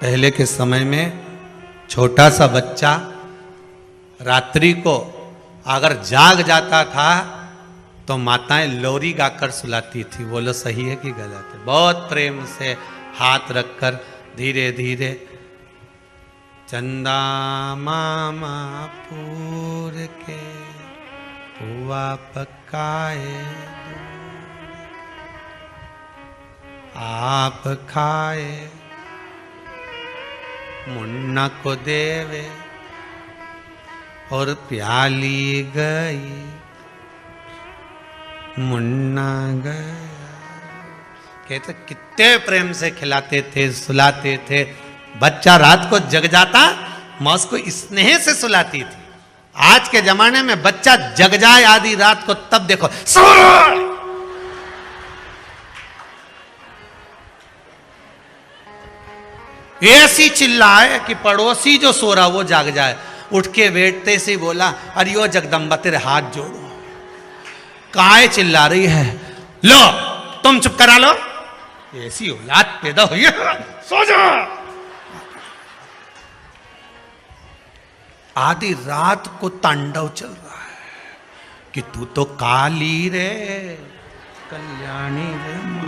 पहले के समय में छोटा सा बच्चा रात्रि को अगर जाग जाता था तो माताएं लोरी गाकर सुलाती थी। बोलो सही है कि गलत है? बहुत प्रेम से हाथ रखकर धीरे धीरे, चंदा मामा पूर के पुआ पकाए आप खाए, मुन्ना को देवे और प्याली गई, मुन्ना गया। कहते कितने प्रेम से खिलाते थे, सुलाते थे। बच्चा रात को जग जाता, माँ उसको स्नेह से सुलाती थी। आज के जमाने में बच्चा जग जाए आधी रात को तब देखो ऐसी चिल्लाए कि पड़ोसी जो सो रहा वो जाग जाए। उठ के बैठते से बोला, अरे ओ जगदम्बा तेरे हाथ जोड़ो, काय चिल्ला रही है? लो तुम चुप करा लो। ऐसी औलाद पैदा हुई है, सो जा। आधी रात को तांडव चल रहा है कि तू तो काली रे कल्याणी रे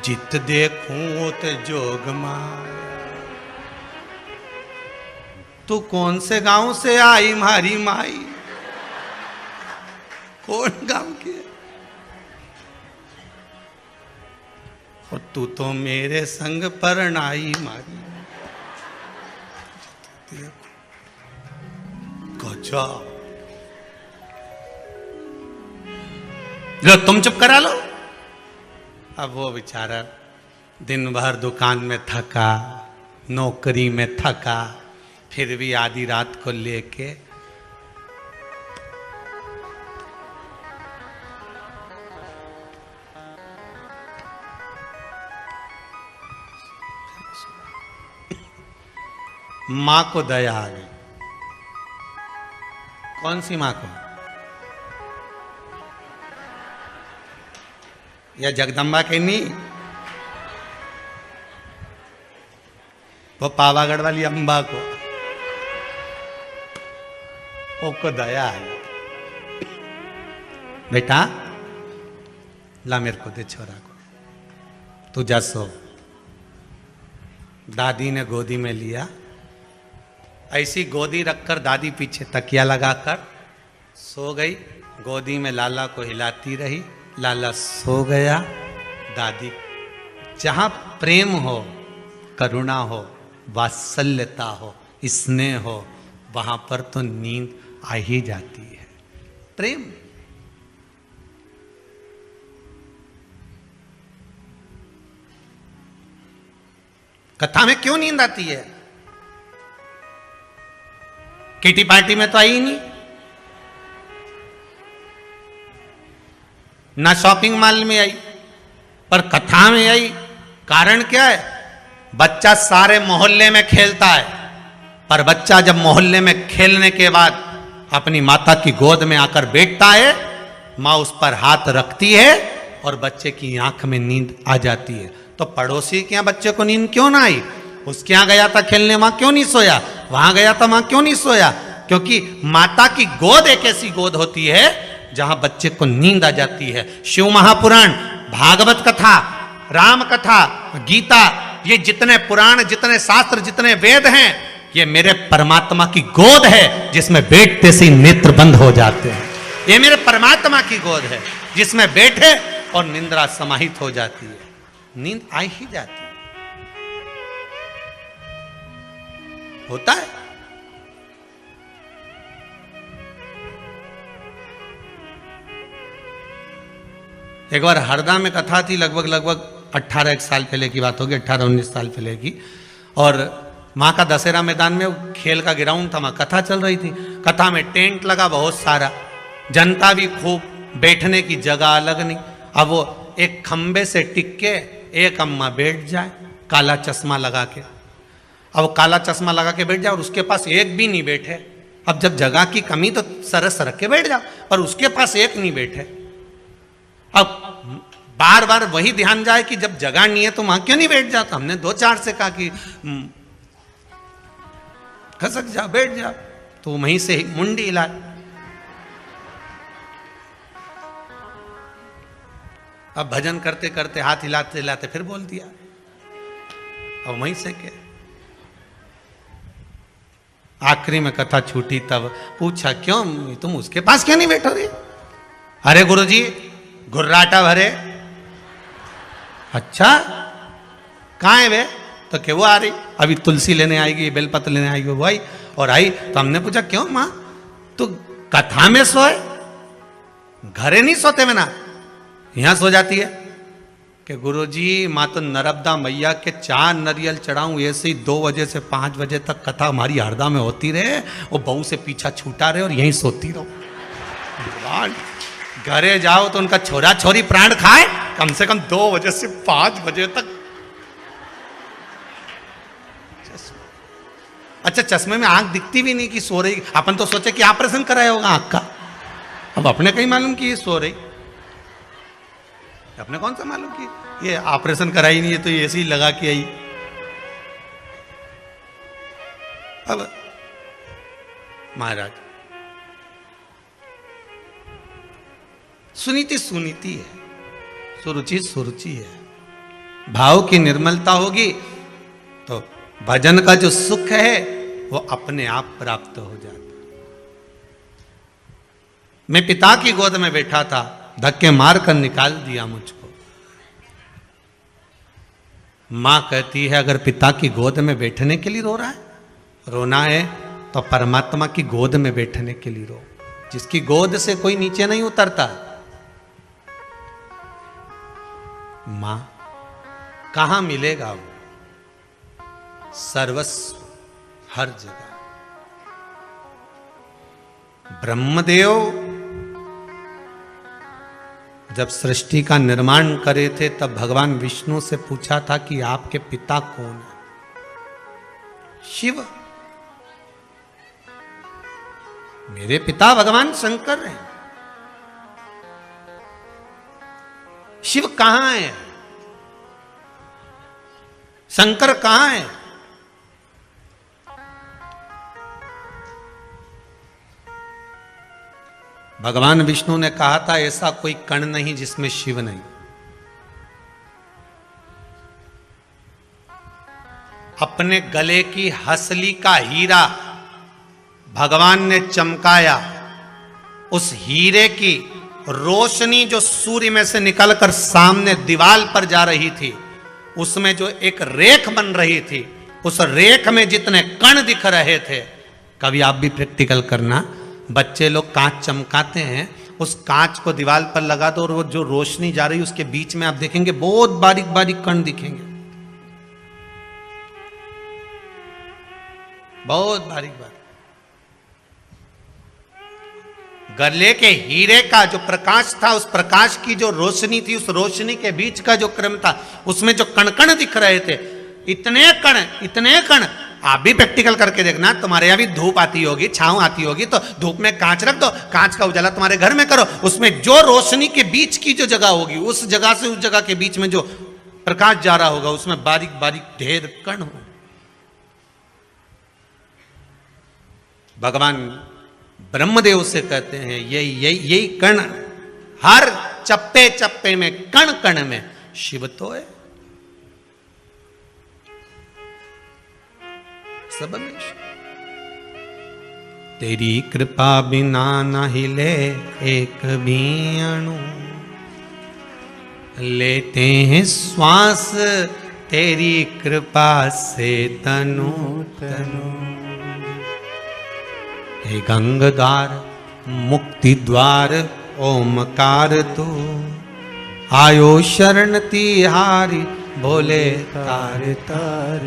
जित देखूं ते जोग माया। तू कौन से गांव से आई मारी माई? कौन गांव की? और तू तो मेरे संग परनाई मारी। गजब। लो तुम चुप करा लो। अब वो बेचारा दिन भर दुकान में थका, नौकरी में थका, फिर भी आधी रात को लेके मां को दया आ गई। कौन सी मां को? या जगदम्बा के नहीं, वो पावागढ़ वाली अंबा को, ओको दया है। बेटा ला मेरे को दे छोरा को, तू जा सो। दादी ने गोदी में लिया, ऐसी गोदी रखकर दादी पीछे तकिया लगाकर सो गई। गोदी में लाला को हिलाती रही, लाला सो गया। दादी, जहां प्रेम हो, करुणा हो, वात्सल्यता हो, स्नेह हो, वहां पर तो नींद आ ही जाती है। प्रेम। कथा में क्यों नींद आती है? किटी पार्टी में तो आई ही नहीं। ना शॉपिंग मॉल में आई, पर कथा में आई। कारण क्या है? बच्चा सारे मोहल्ले में खेलता है, पर बच्चा जब मोहल्ले में खेलने के बाद अपनी माता की गोद में आकर बैठता है, माँ उस पर हाथ रखती है और बच्चे की आंख में नींद आ जाती है। तो पड़ोसी के यहाँ बच्चे को नींद क्यों ना आई? उसके यहाँ गया था खेलने, वहां क्यों नहीं सोया? वहां गया था, वहां क्यों नहीं सोया? क्योंकि माता की गोद एक ऐसी गोद होती है जहां बच्चे को नींद आ जाती है। शिव महापुराण, भागवत कथा, राम कथा, गीता, ये जितने पुराण, जितने शास्त्र, जितने वेद हैं, ये मेरे परमात्मा की गोद है जिसमें बैठते से नेत्र बंद हो जाते हैं। ये मेरे परमात्मा की गोद है जिसमें बैठे और निंद्रा समाहित हो जाती है, नींद आ ही जाती है। होता है। एक बार हरदा में कथा थी, लगभग 18 साल पहले की बात होगी, 18-19 साल पहले की। और माँ का दशहरा मैदान में खेल का ग्राउंड था, वहां कथा चल रही थी। कथा में टेंट लगा बहुत सारा, जनता भी खूब, बैठने की जगह अलग नहीं। अब वो एक खंबे से टिक के एक अम्मा बैठ जाए काला चश्मा लगा के। अब काला चश्मा लगा के बैठ जाए और उसके पास एक भी नहीं बैठे। अब जब जगह की कमी तो सरस सरक के बैठ जाओ, पर उसके पास एक नहीं बैठे। अब बार बार वही ध्यान जाए कि जब जगह नहीं है तो वहां क्यों नहीं बैठ जाता। हमने 2-4 से कहा कि खसक जा, बैठ जा, तो वहीं से ही मुंडी हिला। अब भजन करते करते हाथ हिलाते हिलाते फिर बोल दिया। अब वहीं से क्या, आखिरी में कथा छूटी तब पूछा, क्यों तुम उसके पास क्यों नहीं बैठोगे? अरे गुरुजी घुर्राटा भरे। अच्छा कहाँ है वे? तो क्या वो आ रही, अभी तुलसी लेने आएगी, बेलपत्र लेने आएगी। वो आई और आई तो हमने पूछा, क्यों माँ तू कथा में सोए, घरे नहीं सोते में ना, यहां सो जाती है? कि गुरुजी माँ तो नर्मदा मैया के 4 नरियल चढ़ाऊं, ऐसे ही 2 बजे से 5 बजे तक कथा हमारी हरदा में होती रहे, वो बहू से पीछा छूटा रहे और यहीं सोती रहो। घरे जाओ तो उनका छोरा छोरी प्राण खाए, कम से कम 2 बजे से 5 बजे तक। अच्छा चश्मे में आंख दिखती भी नहीं कि सो रही। अपन तो सोचे कि ऑपरेशन कराया होगा आंख का, अब अपने कहीं मालूम कि ये सो रही। अपने कौन सा मालूम कि ये ऑपरेशन कराई नहीं है, तो ये ऐसे ही लगा के आई। अब महाराज सुनीति सुनीति है, सुरुचि सुरुचि है। भाव की निर्मलता होगी तो भजन का जो सुख है वो अपने आप प्राप्त हो जाता। मैं पिता की गोद में बैठा था, धक्के मार कर निकाल दिया मुझको। मां कहती है अगर पिता की गोद में बैठने के लिए रो रहा है, रोना है तो परमात्मा की गोद में बैठने के लिए रो, जिसकी गोद से कोई नीचे नहीं उतरता। मां कहां मिलेगा वो? सर्वस्व, हर जगह। ब्रह्मदेव जब सृष्टि का निर्माण करे थे तब भगवान विष्णु से पूछा था कि आपके पिता कौन है? शिव। मेरे पिता भगवान शंकर हैं। शिव कहां है? शंकर कहां है? भगवान विष्णु ने कहा था ऐसा कोई कण नहीं जिसमें शिव नहीं। अपने गले की हसली का हीरा भगवान ने चमकाया। उस हीरे की रोशनी जो सूर्य में से निकलकर सामने दीवार पर जा रही थी, उसमें जो एक रेख बन रही थी, उस रेख में जितने कण दिख रहे थे, कभी आप भी प्रैक्टिकल करना, बच्चे लोग कांच चमकाते हैं, उस कांच को दीवार पर लगा दो और वो जो रोशनी जा रही है उसके बीच में आप देखेंगे बहुत बारीक बारीक कण दिखेंगे, बहुत बारीक बारीक। गले के हीरे का जो प्रकाश था, उस प्रकाश की जो रोशनी थी, उस रोशनी के बीच का जो क्रम था, उसमें जो कण कण दिख रहे थे, इतने कण। आप भी प्रैक्टिकल करके देखना, तुम्हारे यहाँ भी धूप आती होगी, छांव आती होगी, तो धूप में कांच रख दो, कांच का उजाला तुम्हारे घर में करो, उसमें जो रोशनी के बीच की जो जगह होगी, उस जगह से उस जगह के बीच में जो प्रकाश जा रहा होगा, उसमें बारीक बारीक ढेर कण हो। भगवान ब्रह्मदेव से कहते हैं यही कण, हर चप्पे चप्पे में, कण कण में शिव तो है, सब में शिव। तेरी कृपा बिना न हिले एक भी अणु, लेते हैं श्वास तेरी कृपा से तनु तनु। हे गंगद्वार मुक्ति द्वार ओमकार तू, आयो शरण तिहारी भोले तार तार।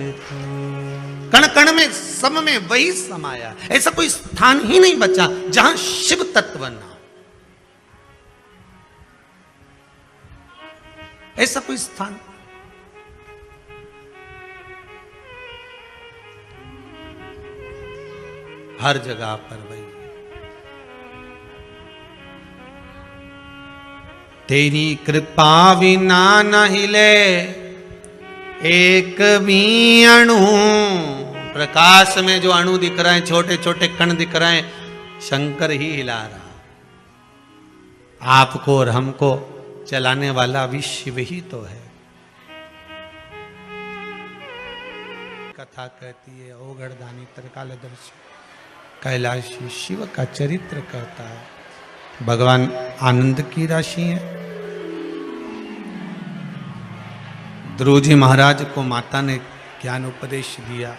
कण कण में, सब में वही समाया, ऐसा कोई स्थान ही नहीं बचा जहां शिव तत्व ना हो, ऐसा कोई स्थान। हर जगह पर वही। तेरी कृपा बिना न हिले एक भी अणु। प्रकाश में जो अणु दिख रहे हैं, छोटे छोटे कण दिख रहे हैं, शंकर ही हिला रहा। आपको और हमको चलाने वाला भी शिव ही तो है। कथा कहती है ओगढ़दानी त्रिकालदर्शी कैलाशी शिव का चरित्र कहता है। भगवान आनंद की राशि है। ध्रुव जी महाराज को माता ने ज्ञान उपदेश दिया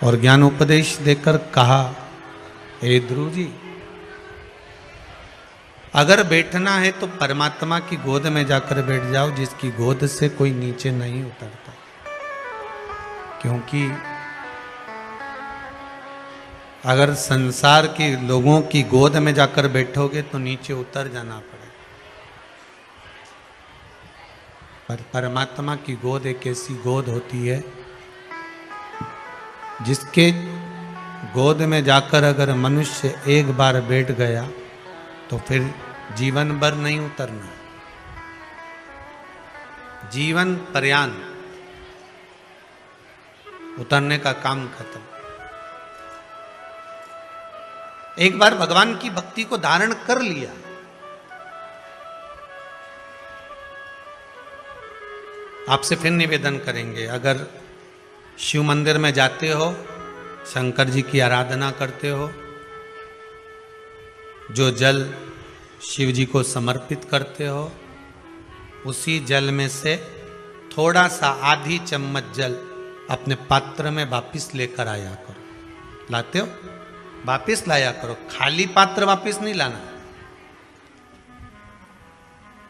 और ज्ञान उपदेश देकर कहा, हे ध्रुव जी, अगर बैठना है तो परमात्मा की गोद में जाकर बैठ जाओ, जिसकी गोद से कोई नीचे नहीं उतरता। क्योंकि अगर संसार के लोगों की गोद में जाकर बैठोगे तो नीचे उतर जाना पड़ेगा, पर परमात्मा की गोद एक ऐसी गोद होती है जिसके गोद में जाकर अगर मनुष्य एक बार बैठ गया तो फिर जीवन भर नहीं उतरना, जीवन पर्यंत उतरने का काम खत्म। एक बार भगवान की भक्ति को धारण कर लिया, आपसे फिर निवेदन करेंगे, अगर शिव मंदिर में जाते हो, शंकर जी की आराधना करते हो, जो जल शिव जी को समर्पित करते हो, उसी जल में से थोड़ा सा आधी चम्मच जल अपने पात्र में वापिस लेकर आया करो। लाते हो? वापिस लाया करो, खाली पात्र वापिस नहीं लाना।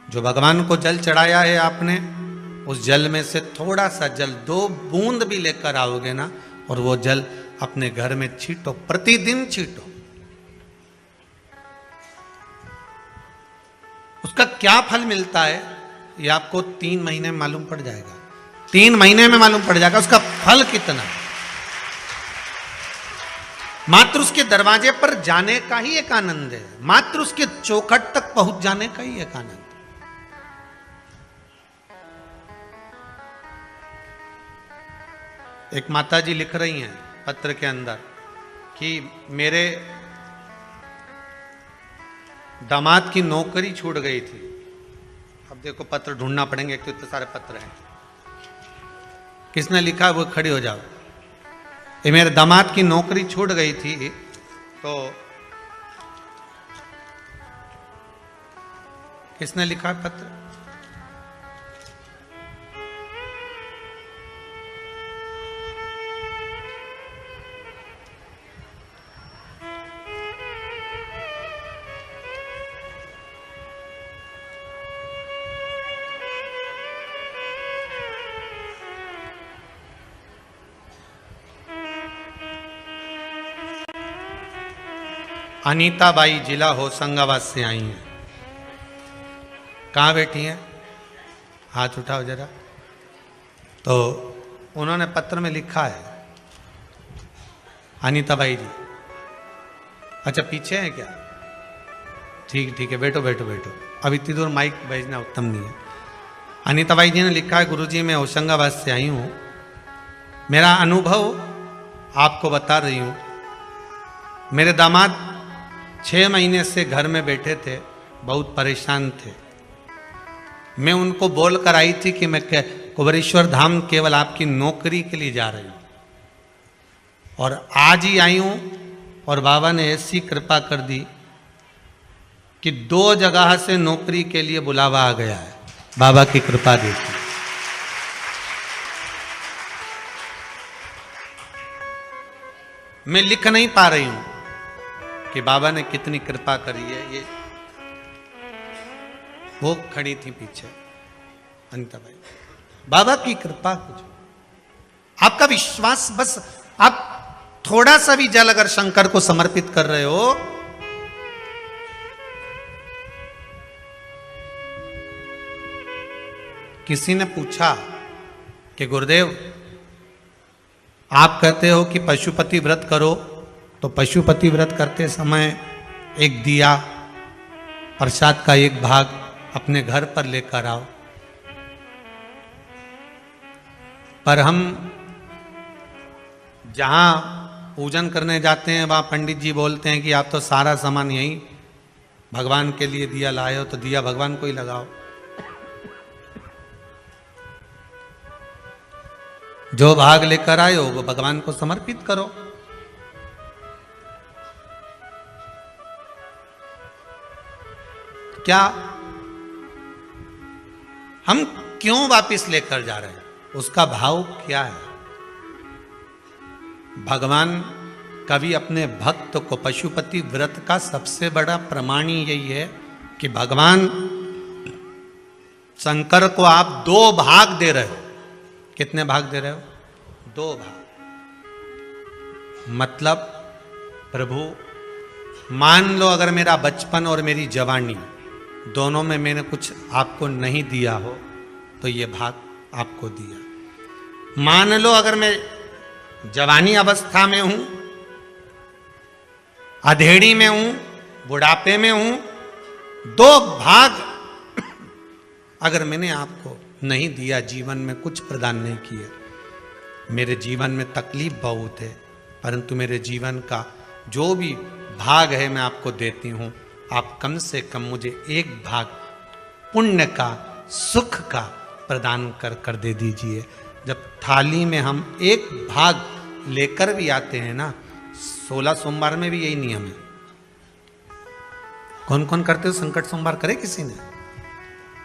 जो भगवान को जल चढ़ाया है आपने, उस जल में से थोड़ा सा जल, 2 बूंद भी लेकर आओगे ना, और वो जल अपने घर में छींटो, प्रतिदिन छींटो। उसका क्या फल मिलता है ये आपको 3 महीने में मालूम पड़ जाएगा। 3 महीने में मालूम पड़ जाएगा उसका फल कितना। मात्र उसके दरवाजे पर जाने का ही एक आनंद है, मात्र उसके चौखट तक पहुंच जाने का ही एक आनंद। एक माता जी लिख रही हैं पत्र के अंदर कि मेरे दामाद की नौकरी छूट गई थी। अब देखो पत्र ढूंढना पड़ेंगे, एक तो इतने सारे पत्र हैं। किसने लिखा वो खड़ी हो जाओ। ये मेरे दामाद की नौकरी छूट गई थी, तो किसने लिखा पत्र? अनीता बाई जिला होशंगाबाद से आई हैं। कहाँ बैठी हैं? हाथ उठाओ जरा। तो उन्होंने पत्र में लिखा है, अनीता बाई जी। अच्छा पीछे है क्या? ठीक ठीक है, बैठो बैठो बैठो। अब इतनी दूर माइक भेजना उत्तम नहीं है। अनीता बाई जी ने लिखा है, गुरुजी मैं होशंगाबाद से आई हूँ, मेरा अनुभव आपको बता रही हूँ। मेरे दामाद 6 महीने से घर में बैठे थे, बहुत परेशान थे। मैं उनको बोल कर आई थी कि मैं कुबेरेश्वर धाम केवल आपकी नौकरी के लिए जा रही हूँ, और आज ही आई हूँ और बाबा ने ऐसी कृपा कर दी कि 2 जगह से नौकरी के लिए बुलावा आ गया है। बाबा की कृपा देखी। मैं लिख नहीं पा रही हूं कि बाबा ने कितनी कृपा करी है। ये वो खड़ी थी पीछे अनीता भाई। बाबा की कृपा कुछ, आपका विश्वास, बस आप थोड़ा सा भी जल अगर शंकर को समर्पित कर रहे हो, किसी ने पूछा कि गुरुदेव आप कहते हो कि पशुपति व्रत करो, तो पशुपति व्रत करते समय एक दिया, प्रसाद का एक भाग अपने घर पर लेकर आओ। पर हम जहां पूजन करने जाते हैं वहां पंडित जी बोलते हैं कि आप तो सारा सामान यहीं भगवान के लिए दिया लाए हो, तो दिया भगवान को ही लगाओ। जो भाग लेकर आए हो वो भगवान को समर्पित करो। क्या हम क्यों वापिस लेकर जा रहे हैं? उसका भाव क्या है? भगवान कभी अपने भक्त को, पशुपति व्रत का सबसे बड़ा प्रमाण यही है कि भगवान शंकर को आप 2 भाग दे रहे हो। कितने भाग दे रहे हो? 2 भाग। मतलब प्रभु मान लो अगर मेरा बचपन और मेरी जवानी दोनों में मैंने कुछ आपको नहीं दिया हो, तो ये भाग आपको दिया। मान लो अगर मैं जवानी अवस्था में हूं, अधेड़ी में हूं, बुढ़ापे में हूं, 2 भाग अगर मैंने आपको नहीं दिया, जीवन में कुछ प्रदान नहीं किया। मेरे जीवन में तकलीफ बहुत है, परंतु मेरे जीवन का जो भी भाग है मैं आपको देती हूं। आप कम से कम मुझे 1 भाग पुण्य का, सुख का प्रदान कर दे दीजिए। जब थाली में हम 1 भाग लेकर भी आते हैं ना, 16 सोमवार में भी यही नियम है। कौन कौन करते हो? संकट सोमवार करे किसी ने?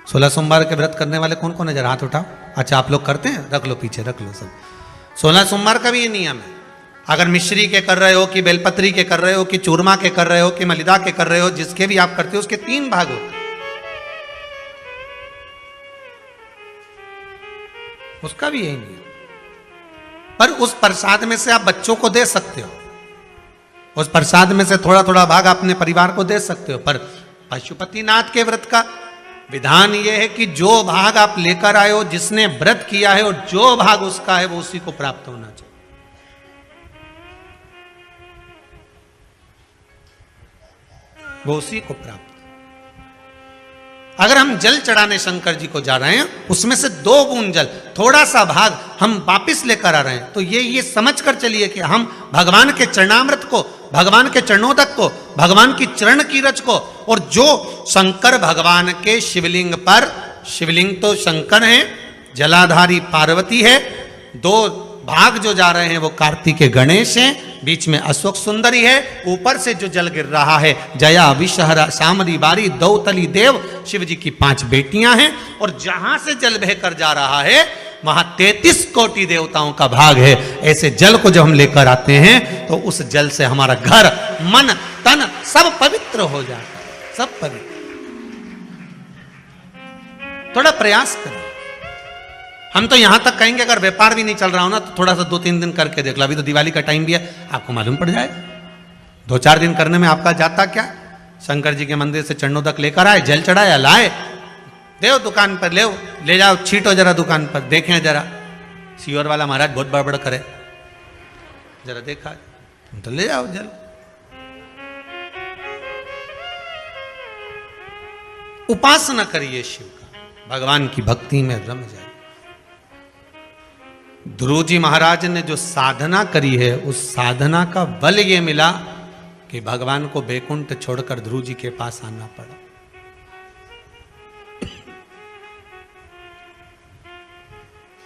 16 सोमवार के व्रत करने वाले कौन कौन है? जरा हाथ उठाओ। अच्छा आप लोग करते हैं? रख लो पीछे, रख लो सब। 16 सोमवार का भी ये नियम है। अगर मिश्री के कर रहे हो, कि बेलपत्री के कर रहे हो, कि चूरमा के कर रहे हो, कि मलिदा के कर रहे हो, जिसके भी आप करते हो उसके 3 भाग होते हैं। उसका भी यही नियम। पर उस प्रसाद में से आप बच्चों को दे सकते हो, उस प्रसाद में से थोड़ा थोड़ा भाग अपने परिवार को दे सकते हो। पर पशुपतिनाथ के व्रत का विधान यह है कि जो भाग आप लेकर आए हो, जिसने व्रत किया है, और जो भाग उसका है वो उसी को प्राप्त होना चाहिए। वो उसी को प्राप्त। अगर हम जल चढ़ाने शंकर जी को जा रहे हैं, उसमें से 2 बूंद जल, थोड़ा सा भाग हम वापिस लेकर आ रहे हैं, तो ये समझ कर चलिए कि हम भगवान के चरणामृत को, भगवान के चरणोदक को, भगवान की चरण की रज को, और जो शंकर भगवान के शिवलिंग पर, शिवलिंग तो शंकर हैं, जलाधारी पार्वती है, 2 भाग जो जा रहे हैं वो कार्तिकेय गणेश हैं, बीच में अशोक सुंदरी है, ऊपर से जो जल गिर रहा है जया विषहरा सामरी बारी दौतली देव, शिव जी की 5 बेटियां हैं, और जहां से जल बहकर जा रहा है वहां 33 कोटि देवताओं का भाग है। ऐसे जल को जब हम लेकर आते हैं तो उस जल से हमारा घर, मन, तन सब पवित्र हो जाता है, सब पवित्र। थोड़ा प्रयास करें। हम तो यहां तक कहेंगे अगर व्यापार भी नहीं चल रहा हो ना, तो थोड़ा सा 2-3 दिन करके देख लो। अभी तो दिवाली का टाइम भी है, आपको मालूम पड़ जाएगा। 2-4 दिन करने में आपका जाता क्या? शंकर जी के मंदिर से चरणों तक लेकर आए, जल चढ़ाया, लाए, देव दुकान पर ले जाओ, छीटो जरा दुकान पर, देखें जरा सीवर वाला महाराज बहुत बड़बड़ करे, जरा देखा तो ले जाओ जल। उपासना करिए शिव का, भगवान की भक्ति में रम जाइए। ध्रुव जी महाराज ने जो साधना करी है, उस साधना का बल ये मिला कि भगवान को बैकुंठ छोड़कर ध्रुव जी के पास आना पड़ा।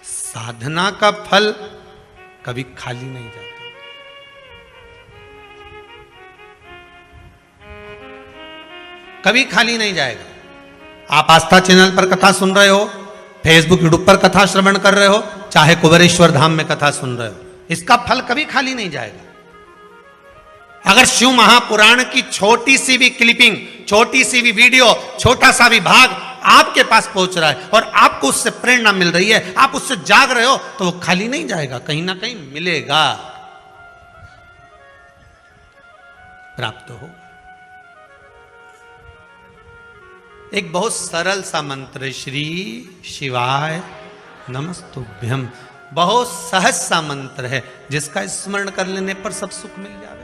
साधना का फल कभी खाली नहीं जाता। कभी खाली नहीं जाएगा। आप आस्था चैनल पर कथा सुन रहे हो, फेसबुक यूट्यूब पर कथा श्रवण कर रहे हो, चाहे कुबेरेश्वर धाम में कथा सुन रहे हो, इसका फल कभी खाली नहीं जाएगा। अगर शिव महापुराण की छोटी सी भी क्लिपिंग, छोटी सी भी वीडियो, छोटा सा भी भाग आपके पास पहुंच रहा है और आपको उससे प्रेरणा मिल रही है, आप उससे जाग रहे हो, तो वो खाली नहीं जाएगा, कहीं ना कहीं मिलेगा, प्राप्त हो। एक बहुत सरल सा मंत्र, श्री शिवाय नमस्तुभ्यम, बहुत सहज सा मंत्र है, जिसका स्मरण कर लेने पर सब सुख मिल जावे।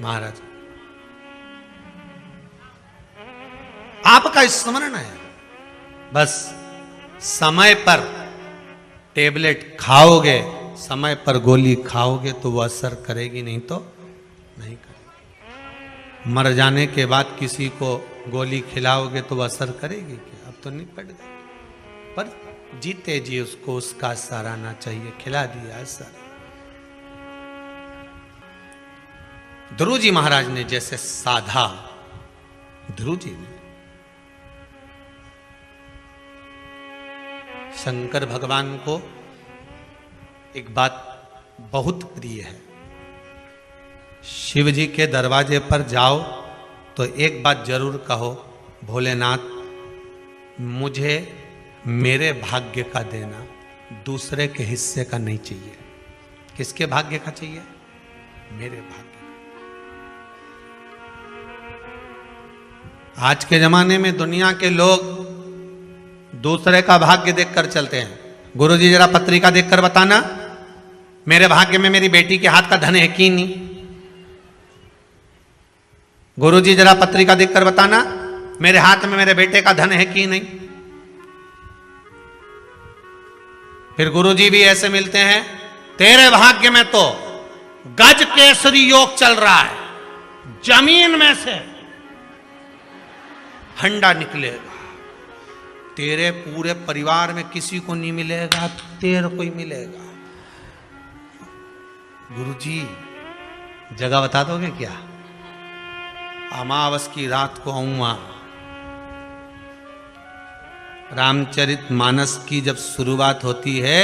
महाराज आपका स्मरण है, बस समय पर टेबलेट खाओगे, समय पर गोली खाओगे तो वो असर करेगी, नहीं तो नहीं करेगी। मर जाने के बाद किसी को गोली खिलाओगे तो वो असर करेगी क्या? अब तो निपट गए, पर जीते जी उसको उसका सराहना चाहिए, खिला दिया असर। ध्रुव जी महाराज ने जैसे साधा, ध्रुव जी ने शंकर भगवान को एक बात बहुत प्रिय है, शिव जी के दरवाजे पर जाओ तो एक बात जरूर कहो, भोलेनाथ मुझे मेरे भाग्य का देना, दूसरे के हिस्से का नहीं चाहिए। किसके भाग्य का चाहिए? मेरे भाग्य। आज के जमाने में दुनिया के लोग दूसरे का भाग्य देखकर चलते हैं। गुरुजी जरा पत्रिका देखकर बताना, मेरे भाग्य में मेरी बेटी के हाथ का धन है कि नहीं? गुरुजी जरा पत्रिका देखकर बताना, मेरे हाथ में मेरे बेटे का धन है कि नहीं? फिर गुरुजी भी ऐसे मिलते हैं, तेरे भाग्य में तो गज केसरी योग चल रहा है, जमीन में से हंडा निकलेगा, तेरे पूरे परिवार में किसी को नहीं मिलेगा, तेरे को ही मिलेगा। गुरुजी जगह बता दोगे क्या? अमावस की रात को आऊंगा। रामचरितमानस की जब शुरुआत होती है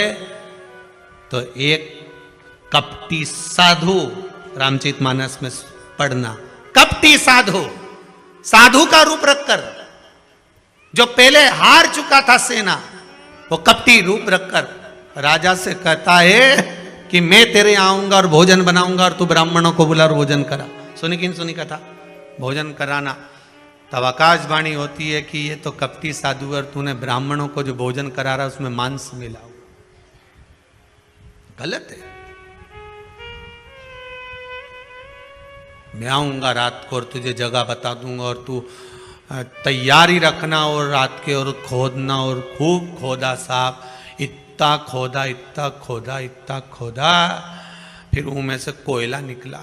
तो एक कपटी साधु, रामचरितमानस में पढ़ना, कपटी साधु, साधु का रूप रखकर, जो पहले हार चुका था सेना, वो कपटी रूप रखकर राजा से कहता है कि मैं तेरे आऊंगा और भोजन बनाऊंगा और तू ब्राह्मणों को बुला और भोजन करा। सुनी कि नहीं सुनी कथा? भोजन कराना। तब आकाशवाणी होती है कि ये तो कपटी साधु और तूने ब्राह्मणों को जो भोजन करा रहा उसमें मांस मिला हुआ। गलत है। मैं आऊंगा रात को और तुझे जगह बता दूंगा और तू तैयारी रखना, और रात के और खोदना, और खूब खोदा साहब, इतना खोदा, इतना खोदा, इतना खोदा, फिर उनमें से कोयला निकला।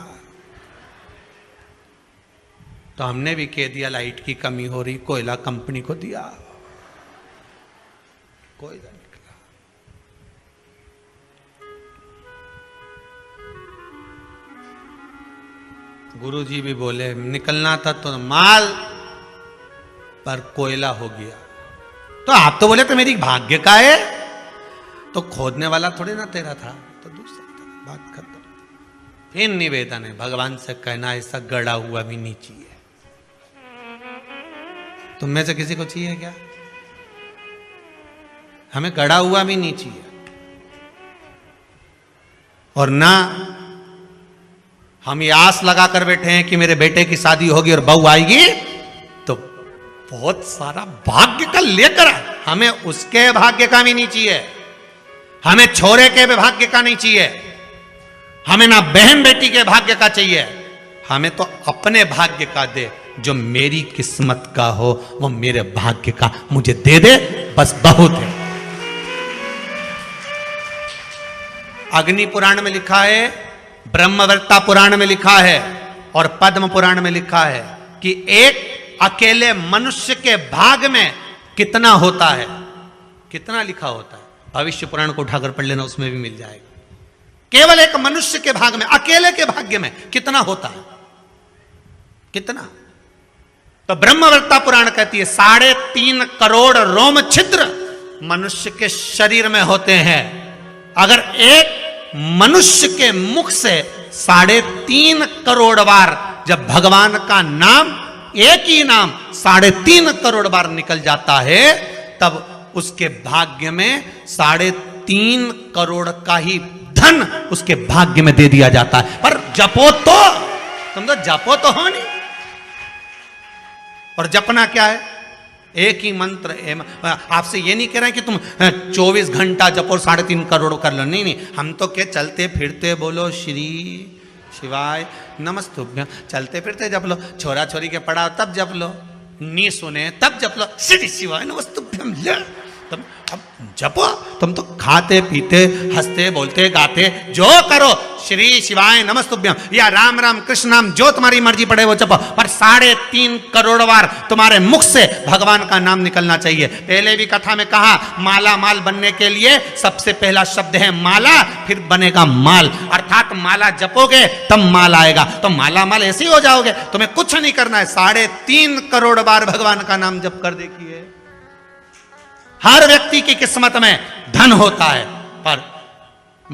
तो हमने भी कह दिया लाइट की कमी हो रही, कोयला कंपनी को दिया, कोयला निकला। गुरुजी भी बोले निकलना था तो माल, पर कोयला हो गया। तो आप तो बोले तो मेरी भाग्य का है, तो खोदने वाला थोड़ी ना तेरा था, तो दूसरा था, बात खत्म। फिर निवेदन है भगवान से कहना, ऐसा गड़ा हुआ भी नहीं चाहिए। तुम में से किसी को चाहिए क्या? हमें गड़ा हुआ भी नहीं चाहिए, और ना हम ये आस लगा कर बैठे हैं कि मेरे बेटे की शादी होगी और बहू आएगी तो बहुत सारा भाग्य का लेकर, हमें उसके भाग्य का भी नहीं चाहिए, हमें छोरे के भी भाग्य का नहीं चाहिए, हमें ना बहन बेटी के भाग्य का चाहिए, हमें तो अपने भाग्य का दे, जो मेरी किस्मत का हो वो मेरे भाग्य का मुझे दे दे, बस बहुत है। अग्नि पुराण में लिखा है, ब्रह्मवर्ता पुराण में लिखा है और पद्म पुराण में लिखा है कि एक अकेले मनुष्य के भाग में कितना होता है, कितना लिखा होता है। भविष्य पुराण को उठाकर पढ़ लेना, उसमें भी मिल जाएगा। केवल एक मनुष्य के भाग में, अकेले के भाग्य में कितना होता है, कितना। तो ब्रह्मवर्ता पुराण कहती है 3.5 करोड़ रोम छिद्र मनुष्य के शरीर में होते हैं। अगर एक मनुष्य के मुख से 3.5 करोड़ बार जब भगवान का नाम, एक ही नाम 3.5 करोड़ बार निकल जाता है, तब उसके भाग्य में 3.5 करोड़ का ही धन उसके भाग्य में दे दिया जाता है। पर जपो तो, तुम तो जपो तो हो नहीं। और जपना क्या है? एक ही मंत्र। आपसे ये नहीं कह रहे हैं कि तुम 24 घंटा जपो 3.5 करोड़ कर लो, नहीं नहीं। हम तो क्या, चलते फिरते बोलो श्री शिवाय नमस्तुभ्यं, चलते फिरते जप लो, छोरा छोरी के पढ़ाओ तब जप लो, नी सुने तब जप लो, श्री शिवाय नमस्तुभ्यं ले। तुम अब जपो, तुम तो खाते पीते हंसते बोलते गाते जो करो, श्री शिवाय नमस्तुभ्यं या राम राम कृष्ण नाम जो तुम्हारी मर्जी पड़े वो जपो, पर 3.5 करोड़ बार तुम्हारे मुख से भगवान का नाम निकलना चाहिए। पहले भी कथा में कहा, माला माल बनने के लिए सबसे पहला शब्द है माला, फिर बनेगा माल, अर्थात माला जपोगे तब माल आएगा। तो माला माल ऐसे ही हो जाओगे, तुम्हें कुछ नहीं करना है, 3.5 करोड़ बार भगवान का नाम जप कर देखिए। हर व्यक्ति की किस्मत में धन होता है, पर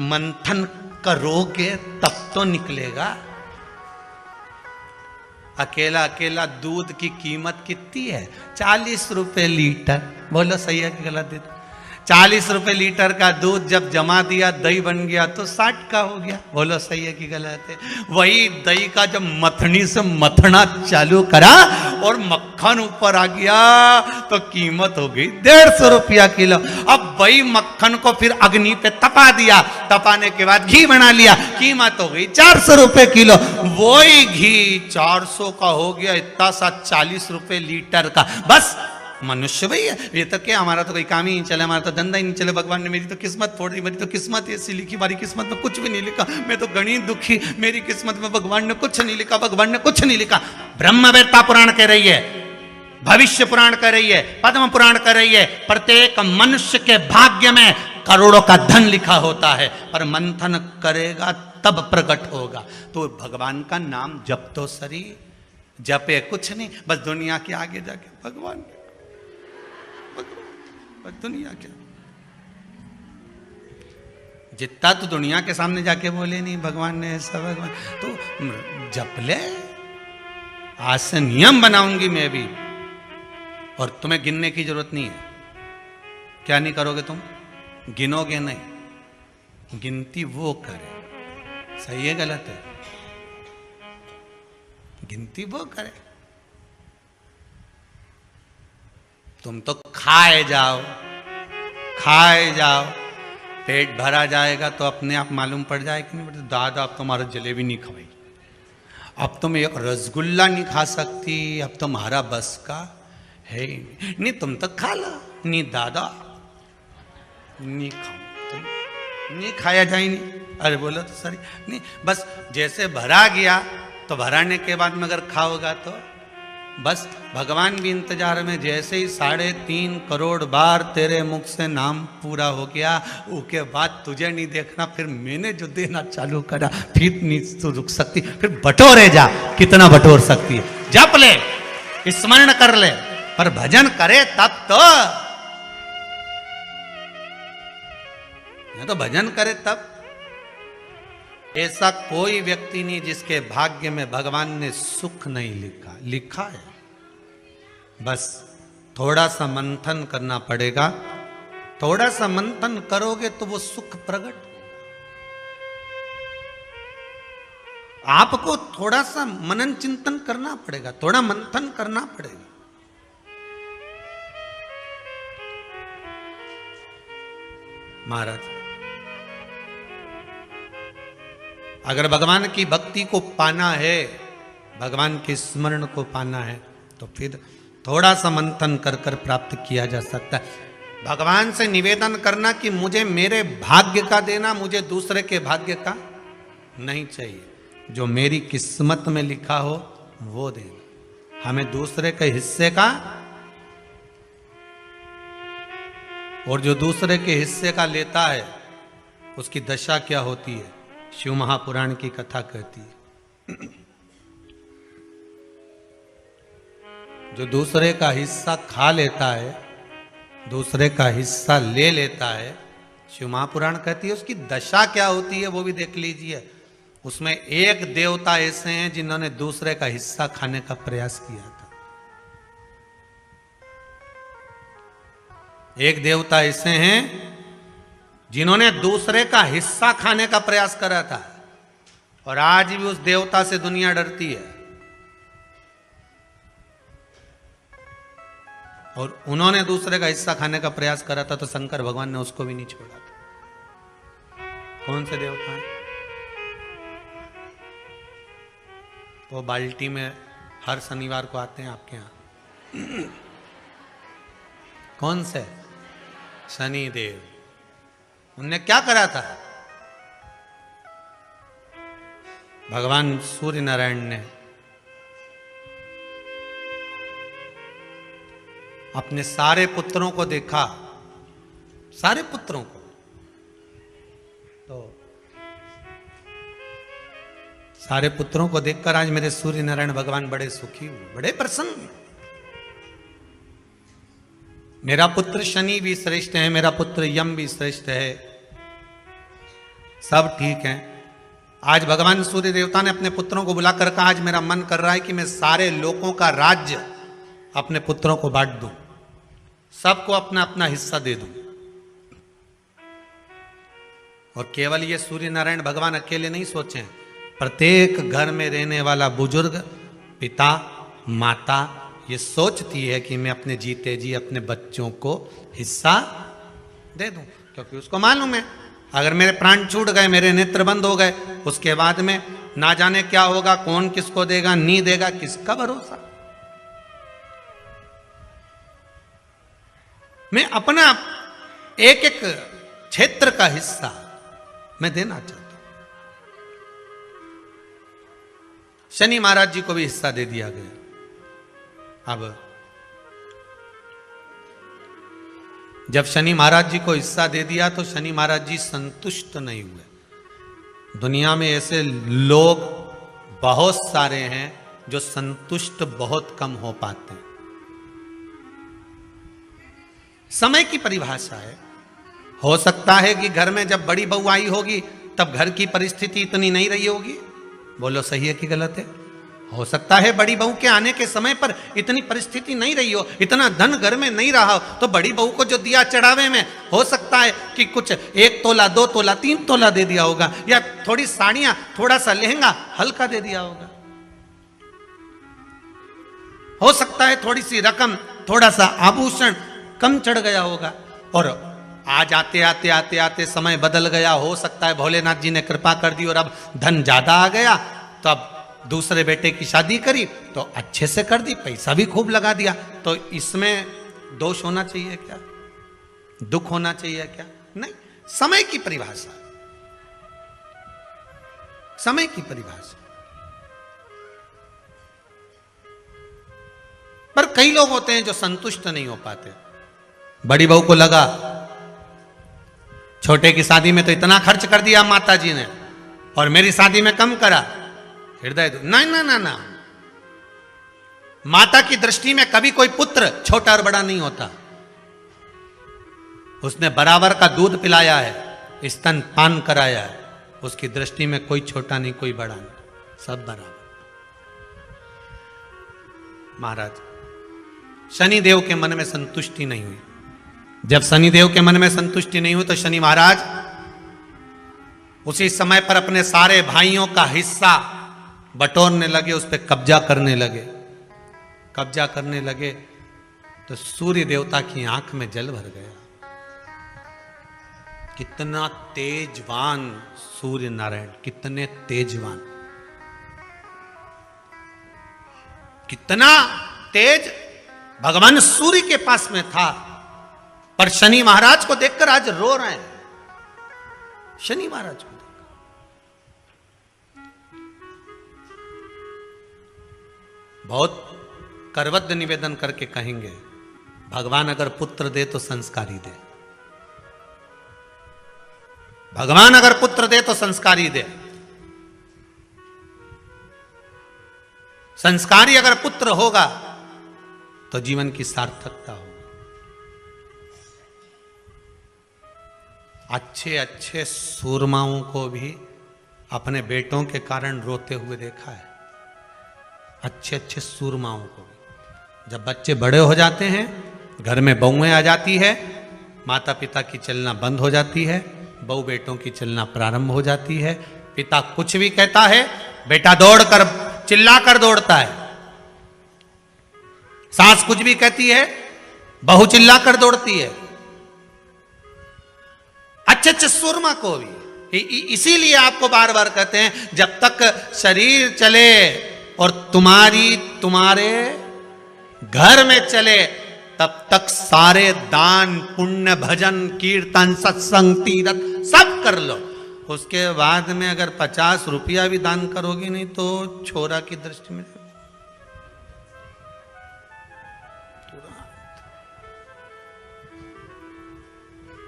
मंथन करोगे तब तो निकलेगा। अकेला अकेला दूध की कीमत कितनी है? 40 रुपए लीटर। बोलो सही है कि गलत? 40 रुपए लीटर का दूध जब जमा दिया, दही बन गया तो 60 का हो गया। बोलो सही है कि गलत है? वही दही का जब मथनी से मथना चालू करा और मक्खन ऊपर आ गया तो कीमत हो गई 150 रुपया किलो। अब वही मक्खन को फिर अग्नि पे तपा दिया, तपाने के बाद घी बना लिया, कीमत हो गई 400 रुपए किलो। वही घी 400 का हो गया, इतना सा 40 रुपए लीटर का। बस मनुष्य भाई है ये, तो क्या, हमारा तो कोई काम ही नहीं चले, हमारा तो धंधा ही नहीं चले। भगवान ने मेरी तो किस्मत फोड़ दी, मेरी तो किस्मत ऐसी लिखी, हमारी किस्मत में कुछ भी नहीं लिखा, मैं तो गणित दुखी, मेरी किस्मत में भगवान ने कुछ नहीं लिखा, भगवान ने कुछ नहीं लिखा। ब्रह्मवेत्ता पुराण कह रही है, भविष्य पुराण कह रही है, पद्म पुराण कह रही है, प्रत्येक मनुष्य के भाग्य में करोड़ों का धन लिखा होता है, पर मंथन करेगा तब प्रकट होगा। तो भगवान का नाम जप तो सरी, जपे कुछ नहीं, बस दुनिया के आगे जाके भगवान, दुनिया क्या, जितना तो दुनिया के सामने जाके बोले नहीं भगवान ने ऐसा, भगवान तो जप ले। आज से नियम बनाऊंगी मैं भी, और तुम्हें गिनने की जरूरत नहीं है। क्या नहीं करोगे तुम? गिनोगे नहीं, गिनती वो करे। सही है गलत है? गिनती वो करे। तुम तो खाए जाओ, खाए जाओ, पेट भरा जाएगा तो अपने आप मालूम पड़ जाए कि नहीं, दादा अब तुम्हारा जलेबी नहीं खवाई, अब तुम एक रसगुल्ला नहीं खा सकती, अब तुम्हारा बस का है ही नहीं, तुम तो खा ला। नहीं दादा नहीं खाओ, तुम नहीं खाया जाए नहीं। अरे बोलो तो सही नहीं, बस जैसे भरा गया तो भराने के बाद में अगर खाओगा तो बस भगवान भी इंतजार में। जैसे ही 3.5 करोड़ बार तेरे मुख से नाम पूरा हो गया, उसके बाद तुझे नहीं देखना, फिर मैंने जो देना चालू करा, फिर नहीं तो रुक सकती, फिर बटोरे जा, कितना बटोर सकती है। जप ले, स्मरण कर ले, पर भजन करे तब तो, नहीं तो भजन करे तब। ऐसा कोई व्यक्ति नहीं जिसके भाग्य में भगवान ने सुख नहीं लिखा, लिखा है। बस थोड़ा सा मंथन करना पड़ेगा थोड़ा सा मंथन करोगे तो वो सुख प्रकट। आपको थोड़ा सा मनन चिंतन करना पड़ेगा, थोड़ा मंथन करना पड़ेगा। महाराज, अगर भगवान की भक्ति को पाना है, भगवान के स्मरण को पाना है, तो फिर थोड़ा सा मंथन कर कर प्राप्त किया जा सकता है। भगवान से निवेदन करना कि मुझे मेरे भाग्य का देना, मुझे दूसरे के भाग्य का नहीं चाहिए। जो मेरी किस्मत में लिखा हो वो देना, हमें दूसरे के हिस्से का, और जो दूसरे के हिस्से का लेता है उसकी दशा क्या होती है, शिव महापुराण की कथा कहती है। जो दूसरे का हिस्सा खा लेता है, दूसरे का हिस्सा ले लेता है, शिव महापुराण कहती है उसकी दशा क्या होती है वो भी देख लीजिए। उसमें एक देवता ऐसे हैं जिन्होंने दूसरे का हिस्सा खाने का प्रयास किया था। एक देवता ऐसे हैं जिन्होंने दूसरे का हिस्सा खाने का प्रयास करा था, और आज भी उस देवता से दुनिया डरती है। और उन्होंने दूसरे का हिस्सा खाने का प्रयास करा था तो शंकर भगवान ने उसको भी नहीं छोड़ा था। कौन से देवता हैं? वो बाल्टी में हर शनिवार को आते हैं आपके यहां। कौन से? शनि देव। उनने क्या करा था? भगवान सूर्य नारायण ने अपने सारे पुत्रों को देखा, सारे पुत्रों को, तो सारे पुत्रों को देखकर आज मेरे सूर्य नारायण भगवान बड़े सुखी हुए, बड़े प्रसन्न। मेरा पुत्र शनि भी श्रेष्ठ है, मेरा पुत्र यम भी श्रेष्ठ है, सब ठीक है। आज भगवान सूर्य देवता ने अपने पुत्रों को बुलाकर कहा, आज मेरा मन कर रहा है कि मैं सारे लोगों का राज्य अपने पुत्रों को बांट दूं, सबको अपना अपना हिस्सा दे दूं। और केवल ये सूर्य नारायण भगवान अकेले नहीं सोचे, प्रत्येक घर में रहने वाला बुजुर्ग, पिता, माता ये सोचती है कि मैं अपने जीते जी अपने बच्चों को हिस्सा दे दूं, क्योंकि उसको मालूम है अगर मेरे प्राण छूट गए, मेरे नेत्र बंद हो गए, उसके बाद में ना जाने क्या होगा, कौन किसको देगा, नहीं देगा, किसका भरोसा। मैं अपना एक एक क्षेत्र का हिस्सा मैं देना चाहता हूं। शनि महाराज जी को भी हिस्सा दे दिया गया। अब जब शनि महाराज जी को हिस्सा दे दिया तो शनि महाराज जी संतुष्ट नहीं हुए। दुनिया में ऐसे लोग बहुत सारे हैं जो संतुष्ट बहुत कम हो पाते हैं। समय की परिभाषा है। हो सकता है कि घर में जब बड़ी बहू आई होगी तब घर की परिस्थिति इतनी नहीं रही होगी। बोलो सही है कि गलत है? हो सकता है बड़ी बहू के आने के समय पर इतनी परिस्थिति नहीं रही हो, इतना धन घर में नहीं रहा हो, तो बड़ी बहू को जो दिया चढ़ावे में हो सकता है कि कुछ 1 तोला, 2 तोला, 3 तोला दे दिया होगा, या थोड़ी साड़ियां, थोड़ा सा लहंगा हल्का दे दिया होगा। हो सकता है थोड़ी सी रकम, थोड़ा सा आभूषण कम चढ़ गया होगा। और आज आते आते आते आते समय बदल गया। हो सकता है भोलेनाथ जी ने कृपा कर दी और अब धन ज्यादा आ गया, तो अब दूसरे बेटे की शादी करी तो अच्छे से कर दी, पैसा भी खूब लगा दिया। तो इसमें दोष होना चाहिए क्या? दुख होना चाहिए क्या? नहीं। समय की परिभाषा, समय की परिभाषा। पर कई लोग होते हैं जो संतुष्ट नहीं हो पाते। बड़ी बहू को लगा छोटे की शादी में तो इतना खर्च कर दिया माता जी ने और मेरी शादी में कम करा, हृदय ना ना ना ना। माता की दृष्टि में कभी कोई पुत्र छोटा और बड़ा नहीं होता। उसने बराबर का दूध पिलाया है, स्तन पान कराया है, उसकी दृष्टि में कोई छोटा नहीं, कोई बड़ा नहीं, सब बराबर। महाराज शनिदेव के मन में संतुष्टि नहीं हुई। जब शनिदेव के मन में संतुष्टि नहीं हुई तो शनि महाराज उसी समय पर अपने सारे भाइयों का हिस्सा बटोरने लगे, उस पर कब्जा करने लगे। कब्जा करने लगे तो सूर्य देवता की आंख में जल भर गया। कितना तेजवान सूर्य नारायण, कितने तेजवान, कितना तेज भगवान सूर्य के पास में था। पर शनि महाराज को देखकर आज रो रहे हैं। शनि महाराज को देखकर बहुत करबद्ध निवेदन करके कहेंगे, भगवान अगर पुत्र दे तो संस्कारी दे। भगवान अगर पुत्र दे तो संस्कारी दे। संस्कारी अगर पुत्र होगा तो जीवन की सार्थकता होगी। अच्छे अच्छे सूरमाओं को भी अपने बेटों के कारण रोते हुए देखा है। अच्छे अच्छे सूरमाओं को भी जब बच्चे बड़े हो जाते हैं, घर में बहुएं आ जाती है, माता पिता की चलना बंद हो जाती है, बहू बेटों की चलना प्रारंभ हो जाती है। पिता कुछ भी कहता है, बेटा दौड़कर चिल्लाकर दौड़ता है। सास कुछ भी कहती है, बहू चिल्लाकर दौड़ती है। अच्छे अच्छे सुरमा को भी इसीलिए आपको बार बार कहते हैं, जब तक शरीर चले और तुम्हारे घर में चले, तब तक सारे दान पुण्य भजन कीर्तन सत्संग तीर्थ सब कर लो। उसके बाद में अगर 50 रुपया भी दान करोगी नहीं तो छोरा की दृष्टि में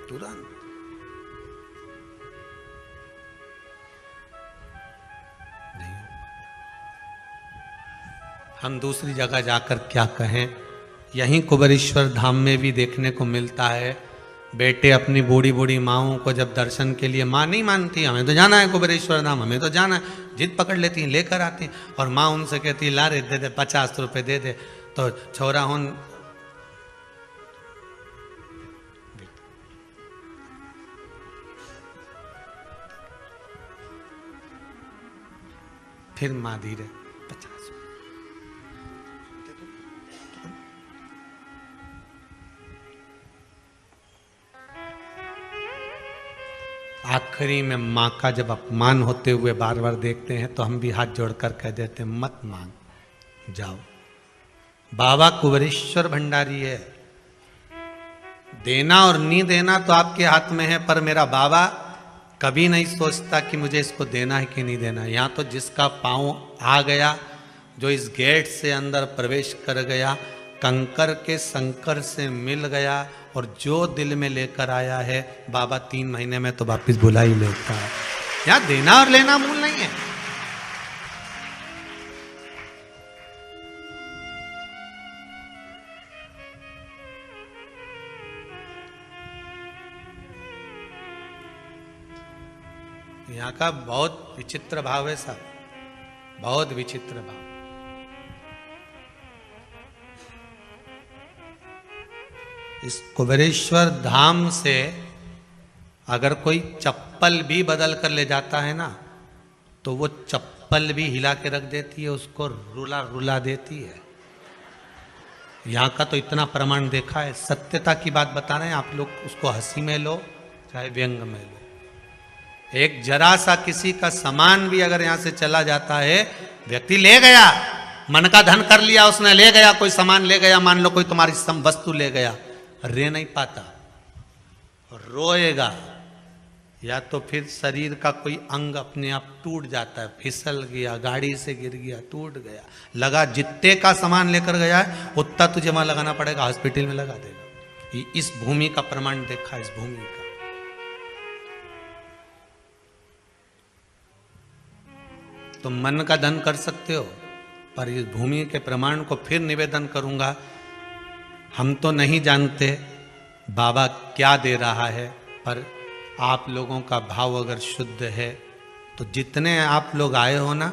तुरंत नहीं। हम दूसरी जगह जाकर क्या कहें, यहीं कुबेरेश्वर धाम में भी देखने को मिलता है। बेटे अपनी बूढ़ी बूढ़ी माओं को जब दर्शन के लिए, माँ नहीं मानती, हमें तो जाना है कुबेरेश्वर धाम, हमें तो जाना है, जिद पकड़ लेती हैं, लेकर आती हैं। और माँ उनसे कहती ला रे दे दे 50 रुपये दे दे। तो छोरा होन फिर माँ धीरे 50 आखिरी में माँ का जब अपमान होते हुए बार बार देखते हैं तो हम भी हाथ जोड़कर कह देते हैं, मत मांग, जाओ। बाबा कुबेरेश्वर भंडारी है। देना और नहीं देना तो आपके हाथ में है, पर मेरा बाबा कभी नहीं सोचता कि मुझे इसको देना है कि नहीं देना। यहाँ तो जिसका पांव आ गया, जो इस गेट से अंदर प्रवेश कर गया, कंकर के संकर से मिल गया, और जो दिल में लेकर आया है बाबा 3 महीने में तो वापिस बुला ही लेता है। यहाँ देना और लेना मूल नहीं है। यहाँ का बहुत विचित्र भाव है साहब, बहुत विचित्र भाव। इस कुबेरेश्वर धाम से अगर कोई चप्पल भी बदल कर ले जाता है ना, तो वो चप्पल भी हिला के रख देती है, उसको रुला रुला देती है। यहाँ का तो इतना प्रमाण देखा है। सत्यता की बात बता रहे हैं आप लोग, उसको हंसी में लो चाहे व्यंग में लो। एक जरा सा किसी का सामान भी अगर यहाँ से चला जाता है, व्यक्ति ले गया, मन का धन कर लिया उसने, ले गया, कोई सामान ले गया, मान लो कोई तुम्हारी वस्तु ले गया, रह नहीं पाता, रोएगा, या तो फिर शरीर का कोई अंग अपने आप टूट जाता है, फिसल गया, गाड़ी से गिर गया, टूट गया, लगा जितने का सामान लेकर गया है उतना तुझे वहां लगाना पड़ेगा, हॉस्पिटल में लगा देगा। इस भूमि का प्रमाण देखा, इस भूमि का। तो मन का धन कर सकते हो, पर इस भूमि के प्रमाण को फिर निवेदन करूंगा, हम तो नहीं जानते बाबा क्या दे रहा है, पर आप लोगों का भाव अगर शुद्ध है तो जितने आप लोग आए हो ना,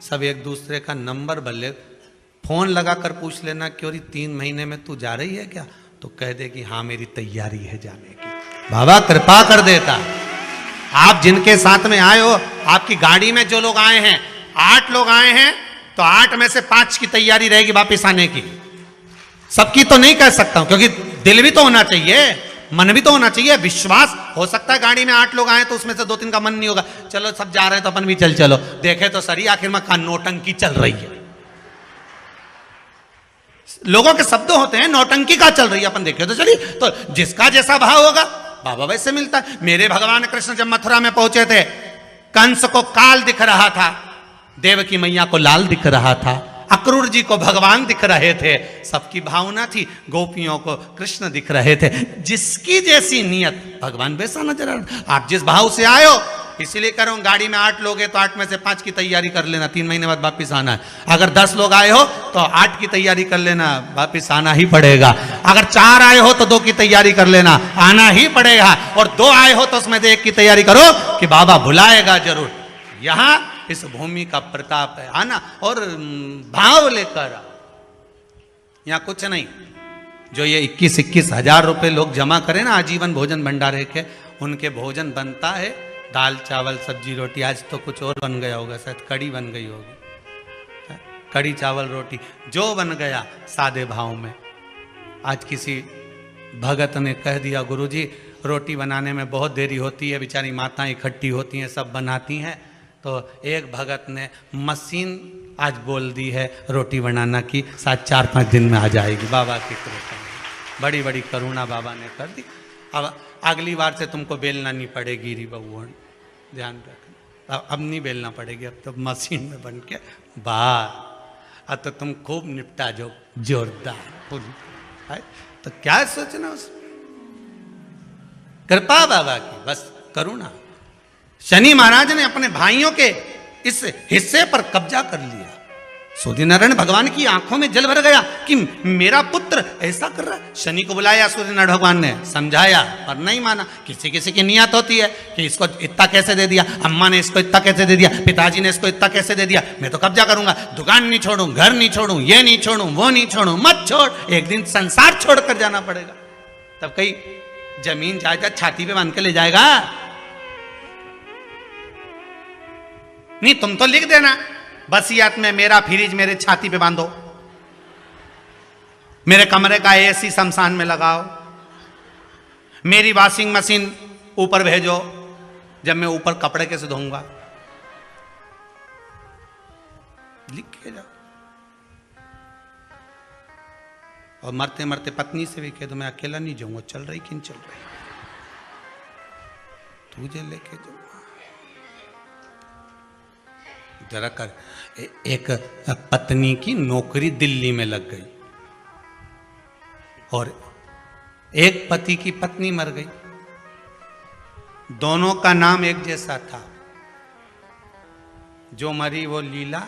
सब एक दूसरे का नंबर भले फोन लगाकर पूछ लेना कि 3 महीने में तू जा रही है क्या, तो कह दे कि हाँ मेरी तैयारी है जाने की, बाबा कृपा कर देता। आप जिनके साथ में आए हो, आपकी गाड़ी में जो लोग आए हैं, 8 लोग आए हैं, तो 8 में से 5 की तैयारी रहेगी वापिस आने की। सबकी तो नहीं कह सकता हूं, क्योंकि दिल भी तो होना चाहिए, मन भी तो होना चाहिए, विश्वास। हो सकता है गाड़ी में 8 लोग आए तो उसमें से 2-3 का मन नहीं होगा, चलो सब जा रहे हैं तो अपन भी चलो। देखे तो सही आखिर में का नौटंकी चल रही है। लोगों के शब्द होते हैं, नौटंकी का चल रही है, अपन देखे तो चलिए। तो जिसका जैसा भाव होगा बाबा वैसे मिलता है। मेरे भगवान कृष्ण जब मथुरा में पहुंचे थे, कंस को काल दिख रहा था, देवकी मैया को लाल दिख रहा था, अक्रूर जी को भगवान दिख रहे थे, सबकी भावना थी, गोपियों को कृष्ण दिख रहे थे। जिसकी जैसी नियत भगवान वैसा नजर आ रहा। आप जिस भाव से आए हो, इसीलिए कह रहा हूं, गाड़ी में 8 लोग हैं तो 8 में से 5 की तैयारी कर लेना, 3 महीने बाद वापिस आना है। अगर 10 लोग आए हो तो 8 की तैयारी कर लेना, वापिस आना ही पड़ेगा। अगर 4 आए हो तो 2 की तैयारी कर लेना, आना ही पड़ेगा। और 2 आए हो तो उसमें से 1 की तैयारी करो कि बाबा बुलाएगा जरूर। यहां इस भूमि का प्रताप है, आना और भाव लेकर। यहां कुछ नहीं, जो ये 21-21 हजार रुपए लोग जमा करें ना आजीवन भोजन भंडारे के, उनके भोजन बनता है दाल चावल सब्जी रोटी। आज तो कुछ और बन गया होगा, शायद कड़ी बन गई होगी, कड़ी चावल रोटी जो बन गया सादे भाव में। आज किसी भगत ने कह दिया, गुरुजी रोटी बनाने में बहुत देरी होती है, बेचारी माताएं इकट्ठी होती हैं, सब बनाती हैं। तो एक भगत ने मशीन आज बोल दी है रोटी बनाना की, शायद 4-5 दिन में आ जाएगी। बाबा की कृपा, बड़ी बड़ी करुणा बाबा ने कर दी। अब अगली बार से तुमको बेलना नहीं पड़ेगी री बबुआ, ध्यान रखना। अब नहीं बेलना पड़ेगी, अब तो मशीन में बन के बाहर। अब तो तुम खूब निपटा जो जोरदार। तो क्या सोचना उसमें, कृपा बाबा की, बस करुणा। शनि महाराज ने अपने भाइयों के इस हिस्से पर कब्जा कर लिया। सूर्यनारायण भगवान की आंखों में जल भर गया कि मेरा पुत्र ऐसा कर रहा है। शनि को बुलाया सूर्यनारायण भगवान ने, समझाया पर नहीं माना। किसी किसी की नियत होती है कि इसको इतना कैसे दे दिया, अम्मा ने इसको इतना कैसे दे दिया, पिताजी ने इसको इतना कैसे दे दिया, मैं तो कब्जा करूंगा, दुकान नहीं छोड़ूं, घर नहीं छोड़ूं, ये नहीं छोड़ूं, वो नहीं छोड़ूं। मत छोड़, एक दिन संसार छोड़कर जाना पड़ेगा। तब कई जमीन जायदाद छाती पे बांध के ले जाएगा। नहीं, तुम तो लिख देना वसीयत में, मेरा फ्रिज मेरे छाती पे बांधो, मेरे कमरे का एसी शमशान में लगाओ, मेरी वॉशिंग मशीन ऊपर भेजो, जब मैं ऊपर कपड़े कैसे धोऊंगा, लिख के जाओ। और मरते मरते पत्नी से भी कह दो, मैं अकेला नहीं जाऊंगा, चल रही कि नहीं चल रही, तुझे लेके जाऊंगा। जरा कर। एक पत्नी की नौकरी दिल्ली में लग गई और एक पति की पत्नी मर गई। दोनों का नाम एक जैसा था। जो मरी वो लीला,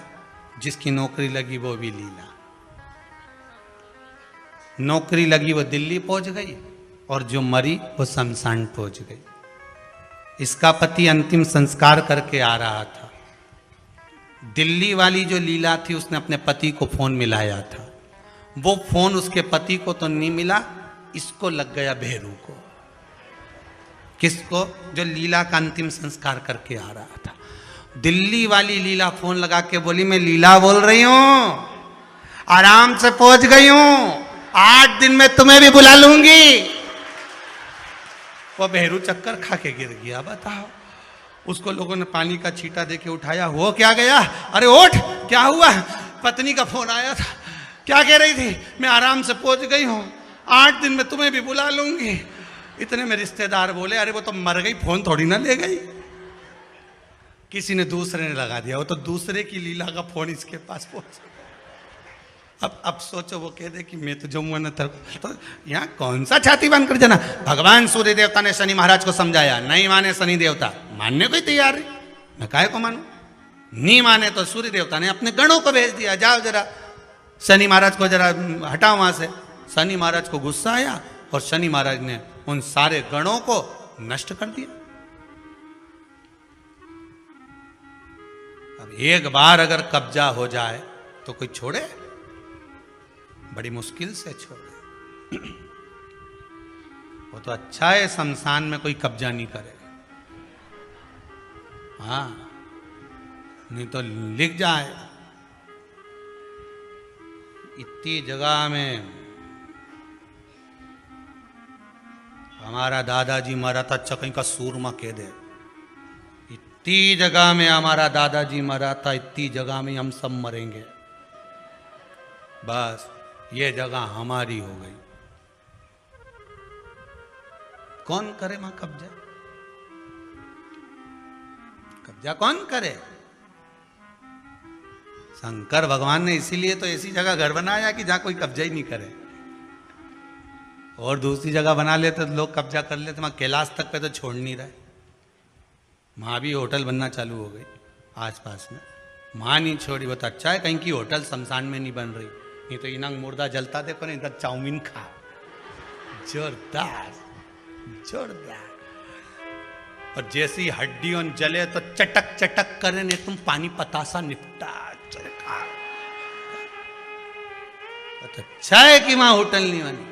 जिसकी नौकरी लगी वो भी लीला। नौकरी लगी वो दिल्ली पहुंच गई और जो मरी वो शमशान पहुंच गई। इसका पति अंतिम संस्कार करके आ रहा था। दिल्ली वाली जो लीला थी, उसने अपने पति को फोन मिलाया था। वो फोन उसके पति को तो नहीं मिला, इसको लग गया भेरू को। किसको? जो लीला का अंतिम संस्कार करके आ रहा था। दिल्ली वाली लीला फोन लगा के बोली, मैं लीला बोल रही हूं, आराम से पहुंच गई हूं, 8 दिन में तुम्हें भी बुला लूंगी। वो भेरू चक्कर खा के गिर गया। बताओ, उसको लोगों ने पानी का छींटा देके उठाया। वो क्या गया, अरे उठ, क्या हुआ? पत्नी का फोन आया था। क्या कह रही थी? मैं आराम से पहुंच गई हूं, 8 दिन में तुम्हें भी बुला लूंगी। इतने में रिश्तेदार बोले, अरे वो तो मर गई, फोन थोड़ी ना ले गई। किसी ने दूसरे ने लगा दिया, वो तो दूसरे की लीला का फोन इसके पास पहुंच। अब सोचो, वो कह दे कि मैं तो जम्मू न तर, तो यहाँ कौन सा छाती बांध कर जाना। भगवान सूर्य देवता ने शनि महाराज को समझाया, नहीं माने शनि देवता, मानने को ही तैयार है, मैं काहे को मानूं। नहीं माने तो सूर्य देवता ने अपने गणों को भेज दिया, जाओ जरा शनि महाराज को जरा हटाओ वहां से। शनि महाराज को गुस्सा आया और शनि महाराज ने उन सारे गणों को नष्ट कर दिया। अब एक बार अगर कब्जा हो जाए तो कोई छोड़े? बड़ी मुश्किल से छोड़े। वो तो अच्छा है शमशान में कोई कब्जा नहीं करे। हाँ, नहीं तो लिख जाए इतनी जगह में हमारा दादाजी मरा था, अच्छा कहीं का सूरमा कह दे। इतनी जगह में हमारा दादाजी मरा था, इतनी जगह में हम सब मरेंगे, बस ये जगह हमारी हो गई। कौन करे मां कब्जा? कब्जा कौन करे? शंकर भगवान ने इसीलिए तो ऐसी जगह घर बनाया कि जहां कोई कब्जा ही नहीं करे। और दूसरी जगह बना लेते तो लोग कब्जा कर लेते। वहां कैलाश तक पे तो छोड़ नहीं रहे। वहां भी होटल बनना चालू हो गई आसपास में। वहां नहीं छोड़ी, बहुत अच्छा है कहीं की होटल शमशान में नहीं बन रही। नहीं तो इनंग मुर्दा जलता देखो ना, इधर चाउमीन खा, जोरदार जोरदार। और जैसी हड्डियों जले तो चटक चटक करे, नहीं तुम पानी पतासा निपटा। तो अच्छा है कि वहां होटल नहीं बनी।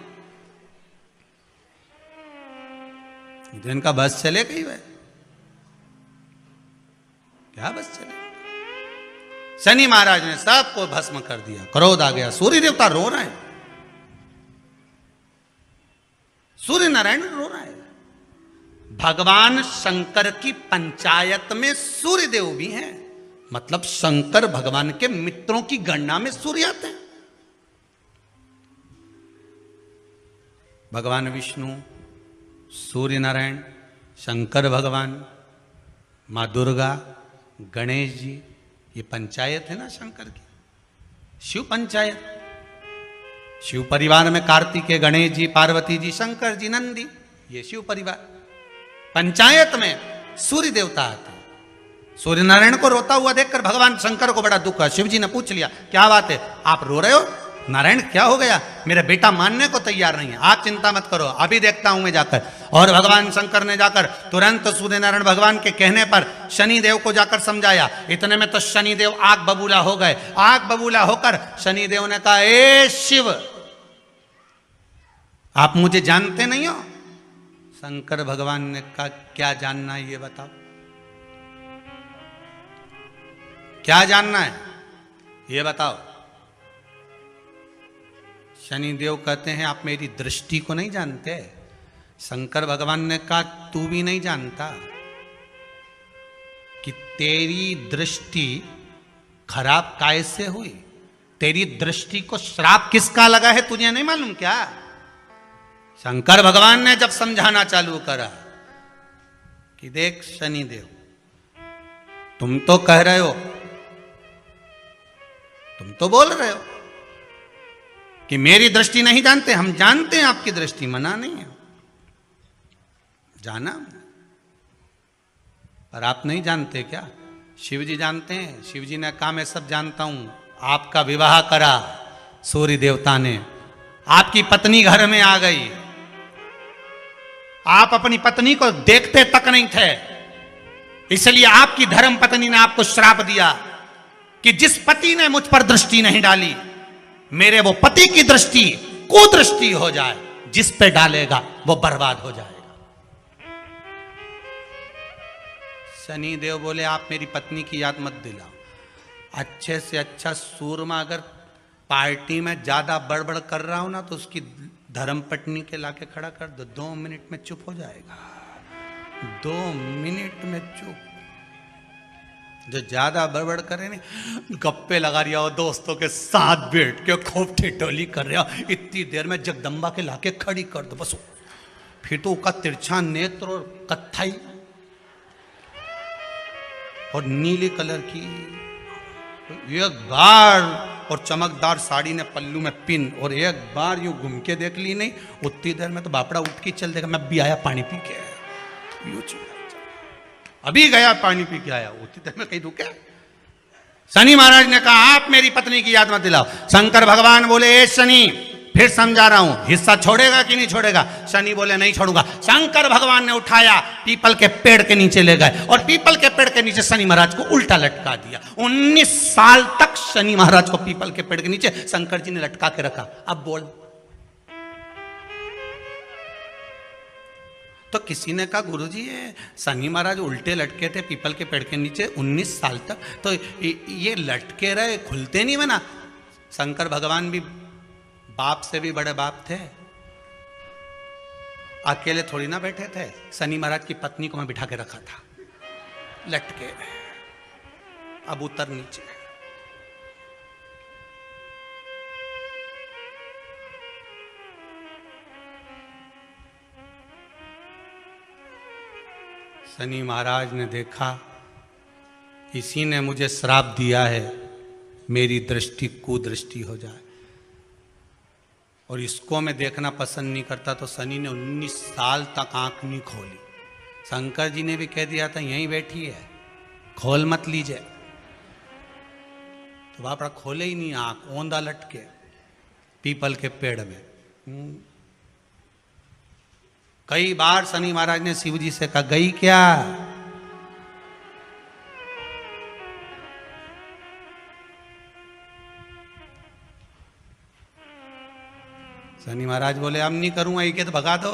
तो इनका बस चले कहीं वह क्या बस चले। शनि महाराज ने सबको भस्म कर दिया, क्रोध आ गया। सूर्य देवता रो रहे हैं, सूर्य नारायण रो रहे हैं। भगवान शंकर की पंचायत में सूर्य देव भी हैं, मतलब शंकर भगवान के मित्रों की गणना में सूर्य आते हैं। भगवान विष्णु, सूर्य नारायण, शंकर भगवान, मां दुर्गा, गणेश जी, ये पंचायत है ना शंकर की, शिव पंचायत। शिव परिवार में कार्तिकेय, गणेश जी, पार्वती जी, शंकर जी, नंदी, ये शिव परिवार। पंचायत में सूर्य देवता आते हैं। सूर्य नारायण को रोता हुआ देखकर भगवान शंकर को बड़ा दुख है। शिव जी ने पूछ लिया, क्या बात है, आप रो रहे हो? नारायण क्या हो गया? मेरा बेटा मानने को तैयार नहीं है। आप चिंता मत करो, अभी देखता हूं मैं जाकर। और भगवान शंकर ने जाकर तुरंत सूर्य नारायण भगवान के कहने पर शनि देव को जाकर समझाया। इतने में तो शनि देव आग बबूला हो गए। आग बबूला होकर शनि देव ने कहा, ए शिव, आप मुझे जानते नहीं हो? शंकर भगवान ने कहा, क्या जानना है ये बताओ, क्या जानना है ये बताओ। शनि देव कहते हैं, आप मेरी दृष्टि को नहीं जानते। शंकर भगवान ने कहा, तू भी नहीं जानता कि तेरी दृष्टि खराब कैसे हुई? तेरी दृष्टि को श्राप किसका लगा है तुझे नहीं मालूम क्या? शंकर भगवान ने जब समझाना चालू करा कि देख शनि देव, तुम तो कह रहे हो, तुम तो बोल रहे हो कि मेरी दृष्टि नहीं जानते। हम जानते हैं आपकी दृष्टि, मना नहीं है, जाना, पर आप नहीं जानते क्या? शिव जी जानते हैं। शिव जी ने कहा, मैं सब जानता हूं। आपका विवाह करा सूर्य देवता ने, आपकी पत्नी घर में आ गई, आप अपनी पत्नी को देखते तक नहीं थे, इसलिए आपकी धर्म पत्नी ने आपको श्राप दिया कि जिस पति ने मुझ पर दृष्टि नहीं डाली, मेरे वो पति की दृष्टि कुदृष्टि हो जाए, जिस पे डालेगा वो बर्बाद हो जाएगा। शनि देव बोले, आप मेरी पत्नी की याद मत दिलाओ। अच्छे से अच्छा सूरमा अगर पार्टी में ज्यादा बड़बड़ कर रहा हो ना, तो उसकी धर्म पत्नी के लाके खड़ा कर दो, 2 मिनट में चुप हो जाएगा। 2 मिनट में चुप। जो ज्यादा बड़बड़ करे नहीं, गप्पे लगा रहा हो, दोस्तों के साथ बैठ के खूब ठिठोली कर रहा हो, इतनी देर में जगदम्बा के लाके खड़ी कर दो बस। फिर तो उसका तिरछा नेत्र और कत्थई और नीले कलर की एक बार, और चमकदार साड़ी ने पल्लू में पिन, और एक बार यूं घूम के देख ली नहीं, उतनी देर में तो बापड़ा उठ के चल देगा, मैं भी आया पानी पी के, अभी गया पानी पी के आया, उतनी देर में कहीं रुके। शनि महाराज ने कहा, आप मेरी पत्नी की याद मत दिलाओ। शंकर भगवान बोले, ए शनि, फिर समझा रहा हूं, हिस्सा छोड़ेगा कि नहीं छोड़ेगा? शनि बोले, नहीं छोड़ूंगा। शंकर भगवान ने उठाया, पीपल के पेड़ के नीचे ले गए, और पीपल के पेड़ के नीचे शनि महाराज को उल्टा लटका दिया। 19 साल तक शनि महाराज को पीपल के पेड़ के नीचे शंकर जी ने लटका के रखा। अब बोल, तो किसी ने कहा गुरुजी ये शनि महाराज उल्टे लटके थे पीपल के पेड़ के नीचे 19 साल तक, तो ये लटके रहे, खुलते नहीं बना। शंकर भगवान भी बाप से भी बड़े बाप थे, अकेले थोड़ी ना बैठे थे। शनि महाराज की पत्नी को मैं बिठा के रखा था, लटके अब उतर नीचे। शनि महाराज ने देखा इसी ने मुझे श्राप दिया है, मेरी दृष्टि कुदृष्टि हो जाए, और इसको मैं देखना पसंद नहीं करता। तो शनि ने 19 साल तक आंख नहीं खोली। शंकर जी ने भी कह दिया था यहीं बैठी है, खोल मत लीजिए, तो बापड़ा खोले ही नहीं आंख, औंधा लटके पीपल के पेड़ में। कई बार शनि महाराज ने शिव जी से कहा गई क्या? शनि महाराज बोले अब नहीं करूंगा, ये तो भगा दो।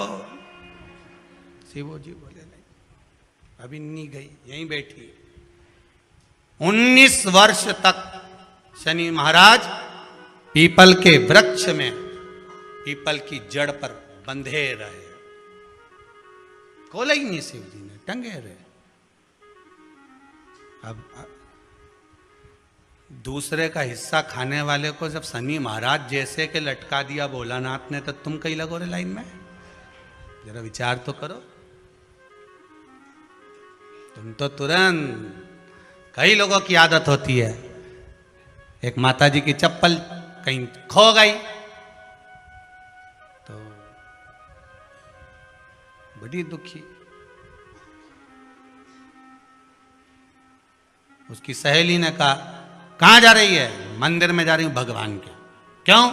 शिव जी बोले नहीं, अभी नहीं गई, यहीं बैठी। 19 वर्ष तक शनि महाराज पीपल के वृक्ष में पीपल की जड़ पर बंधे रहे, खोला ही नहीं शिव जी ने, टंगे रहे। अब दूसरे का हिस्सा खाने वाले को जब शनि महाराज जैसे के लटका दिया भोलानाथ ने, तो तुम कहीं लगो रे लाइन में? जरा विचार तो करो। तुम तो तुरंत, कई लोगों की आदत होती है, एक माता जी की चप्पल कहीं खो गई तो बड़ी दुखी। उसकी सहेली ने कहा कहां जा रही है? मंदिर में जा रही हूं भगवान के। क्यों?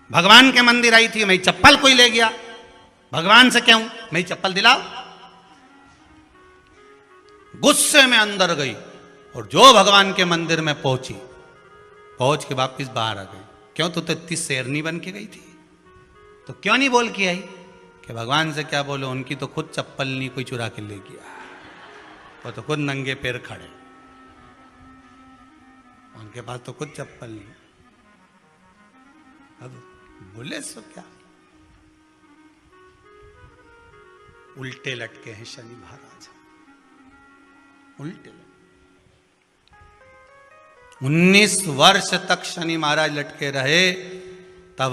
भगवान के मंदिर आई थी, मेरी चप्पल कोई ले गया। भगवान से क्यों? मेरी चप्पल दिलाओ। गुस्से में अंदर गई और जो भगवान के मंदिर में पहुंची, पहुंच के वापिस बाहर आ गई। क्यों? तू तो इतनी शेरनी बन के गई थी, तो क्यों नहीं बोल के आई? कि भगवान से क्या बोलो, उनकी तो खुद चप्पल नहीं कोई चुरा के ले गया, वो तो खुद नंगे पैर खड़े, उनके पास तो खुद चप्पल नहीं। अब बोले सो क्या? उल्टे लटके हैं शनि महाराज, उल्टे। 19 वर्ष तक शनि महाराज लटके रहे। तब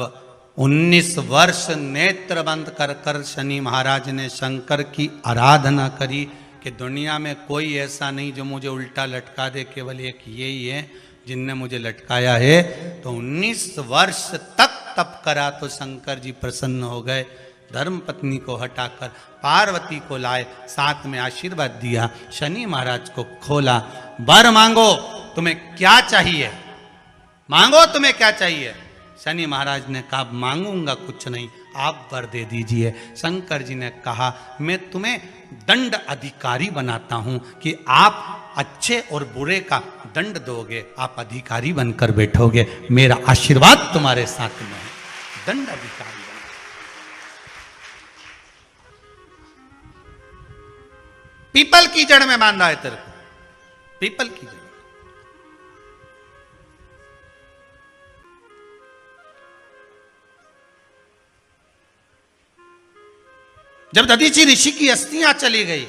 19 वर्ष नेत्र बंद कर कर शनि महाराज ने शंकर की आराधना करी कि दुनिया में कोई ऐसा नहीं जो मुझे उल्टा लटका दे, केवल एक यही है जिनने मुझे लटकाया है। तो 19 वर्ष तक तप करा तो शंकर जी प्रसन्न हो गए। धर्म पत्नी को हटाकर पार्वती को लाए, साथ में आशीर्वाद दिया, शनि महाराज को खोला। वर मांगो, तुम्हें क्या चाहिए? मांगो तुम्हें क्या चाहिए? शनि महाराज ने कहा मांगूंगा कुछ नहीं, आप वर दे दीजिए। शंकर जी ने कहा मैं तुम्हें दंड अधिकारी बनाता हूं कि आप अच्छे और बुरे का दंड दोगे, आप अधिकारी बनकर बैठोगे, मेरा आशीर्वाद तुम्हारे साथ में है। दंड अधिकारी पीपल की जड़ में बांधा है तेरे को, पीपल की जड़। जब दधीचि ऋषि की अस्थियां चली गई,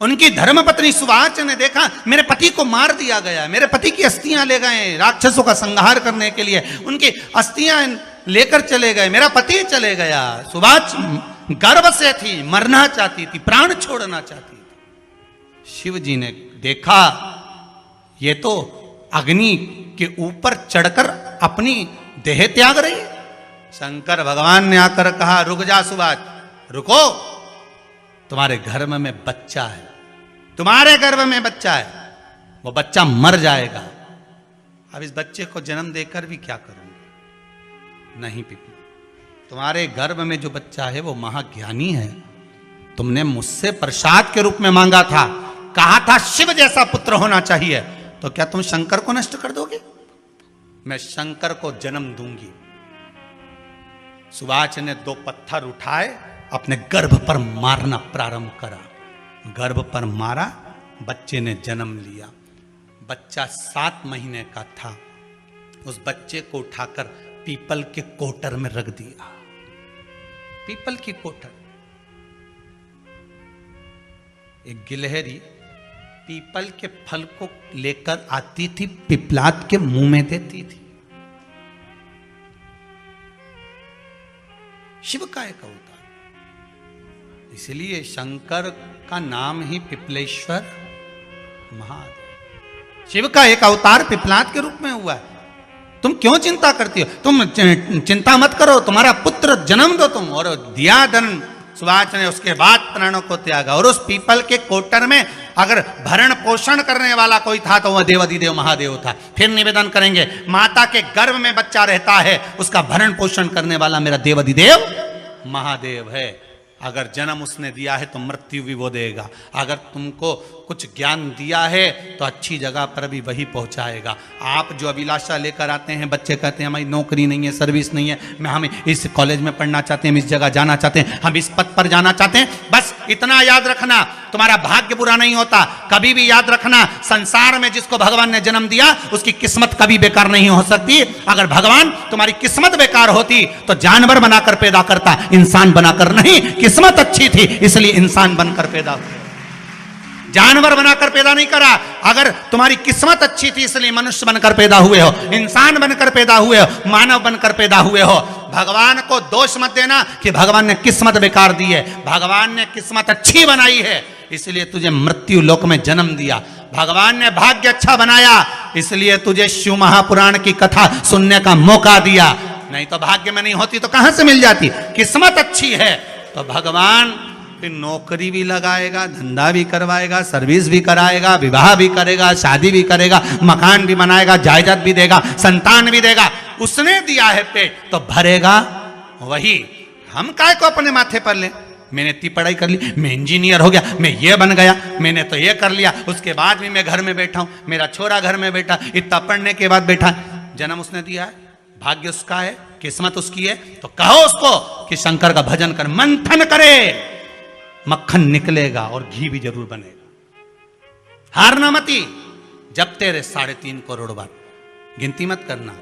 उनकी धर्मपत्नी सुवाच ने देखा मेरे पति को मार दिया गया, मेरे पति की अस्थियां ले गए राक्षसों का संहार करने के लिए, उनकी अस्थियां लेकर चले गए, मेरा पति चले गया। सुवाच गर्व से थी, मरना चाहती थी, प्राण छोड़ना चाहती थी। शिव जी ने देखा ये तो अग्नि के ऊपर चढ़कर अपनी देह त्याग रही। शंकर भगवान ने आकर कहा रुक जा सुवाच, रुको, तुम्हारे गर्भ में बच्चा है, तुम्हारे गर्भ में बच्चा है, वो बच्चा मर जाएगा। अब इस बच्चे को जन्म देकर भी क्या करूंगी? नहीं पिपली, तुम्हारे गर्भ में जो बच्चा है वो महाज्ञानी है। तुमने मुझसे प्रसाद के रूप में मांगा था, कहा था शिव जैसा पुत्र होना चाहिए, तो क्या तुम शंकर को नष्ट कर दोगे? मैं शंकर को जन्म दूंगी। सुवाच ने 2 पत्थर उठाए अपने गर्भ पर मारना प्रारंभ करा। गर्भ पर मारा, बच्चे ने जन्म लिया। बच्चा 7 महीने का था। उस बच्चे को उठाकर पीपल के कोटर में रख दिया। पीपल की कोटर। एक गिलहरी पीपल के फल को लेकर आती थी, पिपलाद के मुंह में देती थी। शिव का एक अवतार, इसलिए शंकर का नाम ही पिपलेश्वर महादेव। शिव का एक अवतार पिपलाद के रूप में हुआ है। तुम क्यों चिंता करती हो? तुम चिंता मत करो, तुम्हारा पुत्र जन्म दो तुम। और दिया धन सुभाष ने, उसके बाद प्राणों को त्यागा। और उस पीपल के कोटर में अगर भरण पोषण करने वाला कोई था तो वह देवाधिदेव महादेव था। फिर निवेदन करेंगे, माता के गर्भ में बच्चा रहता है, उसका भरण पोषण करने वाला मेरा देवाधिदेव महादेव है। अगर जन्म उसने दिया है तो मृत्यु भी वो देगा। अगर तुमको कुछ ज्ञान दिया है तो अच्छी जगह पर भी वही पहुंचाएगा। आप जो अभिलाषा लेकर आते हैं, बच्चे कहते हैं हमारी नौकरी नहीं है, सर्विस नहीं है, हम इस कॉलेज में पढ़ना चाहते हैं, हम इस जगह जाना चाहते हैं, हम इस पद पर जाना चाहते हैं, बस इतना याद रखना, तुम्हारा भाग्य बुरा नहीं होता। कभी भी याद रखना, संसार में जिसको भगवान ने जन्म दिया उसकी किस्मत कभी बेकार नहीं हो सकती। अगर भगवान तुम्हारी किस्मत बेकार होती तो जानवर बनाकर पैदा करता, इंसान बनाकर नहीं। किस्मत अच्छी थी इसलिए इंसान बनकर पैदा हुए, जानवर बनाकर पैदा नहीं करा। अगर तुम्हारी किस्मत अच्छी थी इसलिए मनुष्य बनकर पैदा हुए हो, इंसान बनकर पैदा हुए हो, मानव बनकर पैदा हुए हो। भगवान को दोष मत देना कि भगवान ने किस्मत बेकार दी है। भगवान ने किस्मत अच्छी बनाई है इसलिए तुझे मृत्यु लोक में जन्म दिया। भगवान ने भाग्य अच्छा बनाया इसलिए तुझे शिव महापुराण की कथा सुनने का मौका दिया। नहीं तो भाग्य में नहीं होती तो कहां से मिल जाती? किस्मत अच्छी है तो भगवान फिर नौकरी भी लगाएगा, धंधा भी करवाएगा, सर्विस भी कराएगा, विवाह भी करेगा, शादी भी करेगा, मकान भी बनाएगा, जायदाद भी देगा, संतान भी देगा। उसने दिया है पेट तो भरेगा वही। हम काय को अपने माथे पर ले? मैंने इतनी पढ़ाई कर ली, मैं इंजीनियर हो गया, मैं ये बन गया, मैंने तो ये कर लिया, उसके बाद भी मैं घर में बैठा हूं, मेरा छोरा घर में बैठा, इतना पढ़ने के बाद बैठा। जन्म उसने दिया है, भाग्य उसका है, किस्मत उसकी है, तो कहो उसको कि शंकर का भजन कर, मंथन करे, मक्खन निकलेगा और घी भी जरूर बनेगा। हारना मती। जब तेरे 3.5 करोड़ बार, गिनती मत करना,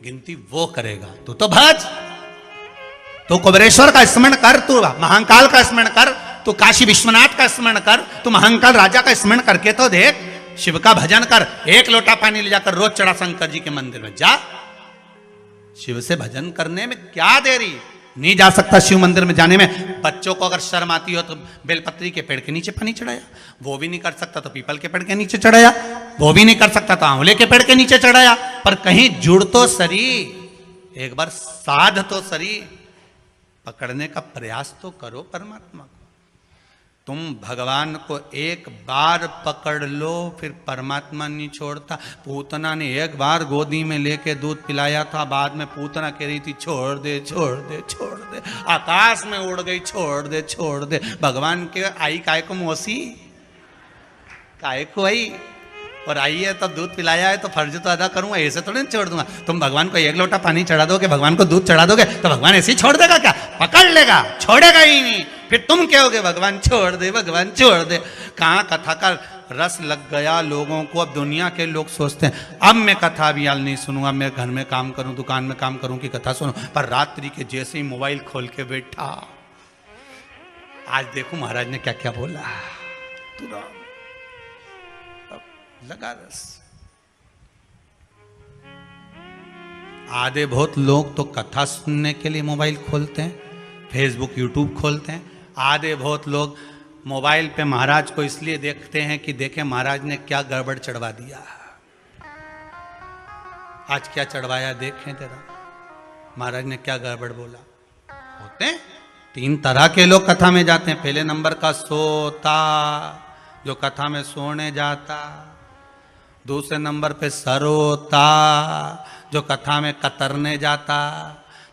गिनती वो करेगा। तू तो भज, तू कुबेरेश्वर का स्मरण कर, तू महाकाल का स्मरण कर, तू काशी विश्वनाथ का स्मरण कर, तू महाकाल राजा का स्मरण करके तो देख। शिव का भजन कर, 1 लोटा पानी ले जाकर रोज चढ़ा शंकर जी के मंदिर में जा। शिव से भजन करने में क्या देरी? नहीं जा सकता शिव मंदिर में जाने में? बच्चों को अगर शर्म आती हो तो बेलपत्री के पेड़ के नीचे पानी चढ़ाया, वो भी नहीं कर सकता तो पीपल के पेड़ के नीचे चढ़ाया, वो भी नहीं कर सकता तो आंवले के पेड़ के नीचे चढ़ाया। पर कहीं जुड़ तो सरी, एक बार साध तो सरी, पकड़ने का प्रयास तो करो परमात्मा को। तुम भगवान को एक बार पकड़ लो फिर परमात्मा नहीं छोड़ता। पूतना ने एक बार गोदी में लेके दूध पिलाया था, बाद में पूतना कह रही थी छोड़ दे छोड़ दे छोड़ दे, आकाश में उड़ गई, छोड़ दे छोड़ दे। भगवान के आई काय को मौसी, काय को आई, और आई है तो दूध पिलाया है तो फर्ज तो अदा करूंगा, ऐसे थोड़ी नहीं छोड़ दूंगा। तुम भगवान को 1 लोटा पानी चढ़ा दोगे, भगवान को दूध चढ़ा दोगे तो भगवान ऐसे ही छोड़ देगा क्या? पकड़ लेगा, छोड़ेगा ही नहीं। फिर तुम कहोगे भगवान छोड़ दे, भगवान छोड़ दे। कहाँ कथा का रस लग गया लोगों को। अब दुनिया के लोग सोचते हैं अब मैं कथा भी हाल नहीं सुनूंगा, मैं घर में काम करूं, दुकान में काम करूं कि कथा सुनूं। पर रात्रि के जैसे ही मोबाइल खोल के बैठा, आज देखो महाराज ने क्या क्या बोला, तुरंत लगा रस। आधे बहुत लोग तो कथा सुनने के लिए मोबाइल खोलते हैं, फेसबुक यूट्यूब खोलते हैं। आधे बहुत लोग मोबाइल पे महाराज को इसलिए देखते हैं कि देखें महाराज ने क्या गड़बड़ चढ़वा दिया, आज क्या चढ़वाया देखें जरा, महाराज ने क्या गड़बड़ बोला। होते हैं 3 तरह के लोग कथा में जाते हैं। पहले नंबर का सोता, जो कथा में सोने जाता। दूसरे नंबर पे सरोता, जो कथा में कतरने जाता।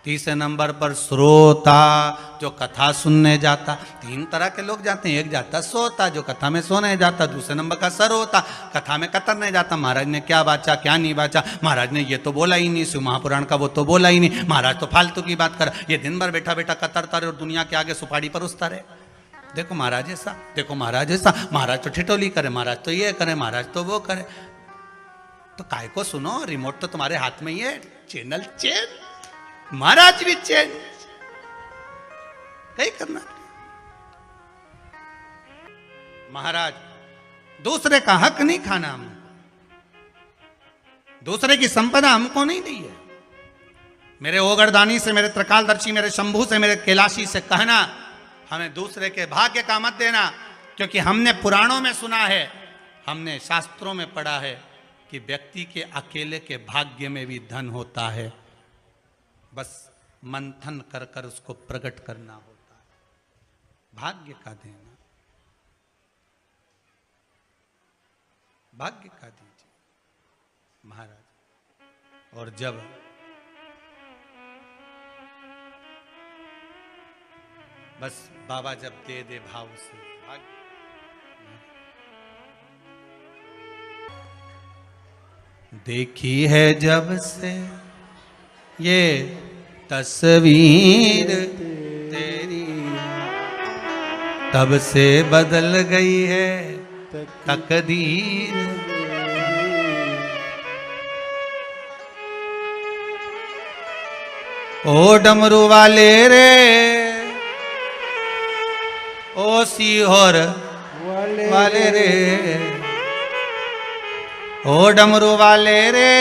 तीसरे नंबर पर श्रोता, जो कथा सुनने जाता। 3 तरह के लोग जाते हैं। एक जाता श्रोता, जो कथा में सोने जाता। दूसरे नंबर का सरोता, कथा में कतरने जाता। महाराज ने क्या बाचा क्या नहीं बाचा, महाराज ने ये तो बोला ही नहीं, शिव महापुराण का वो तो बोला ही नहीं, महाराज तो फालतू की बात कर। ये दिन भर बैठा बैठा कतरता रहे और दुनिया के आगे सुपाड़ी परोसता रहे। देखो महाराज ऐसा, देखो महाराज ऐसा, महाराज तो ठिठोली करे, महाराज तो ये करे, महाराज तो वो करे। तो काय को सुनो, रिमोट तो तुम्हारे हाथ में ही है। चैनल चेंज, महाराज भी चेंज, कहीं करना। महाराज दूसरे का हक नहीं खाना, हम दूसरे की संपदा हमको नहीं दी है। मेरे ओगरदानी से, मेरे त्रिकालदर्शी, मेरे शंभू से, मेरे कैलाशी से कहना, हमें दूसरे के भाग्य का मत देना, क्योंकि हमने पुराणों में सुना है, हमने शास्त्रों में पढ़ा है कि व्यक्ति के अकेले के भाग्य में भी धन होता है, बस मंथन कर कर उसको प्रकट करना होता है। भाग्य का देना, भाग्य का दीजिए महाराज। और जब बस बाबा जब दे दे भाव से, भाग्य। देखी है जब से ये तस्वीर तेरी, तब से बदल गई है तकदीर। ओ डमरू वाले रे, ओ सीहोर वाले रे, ओ डमरू वाले रे,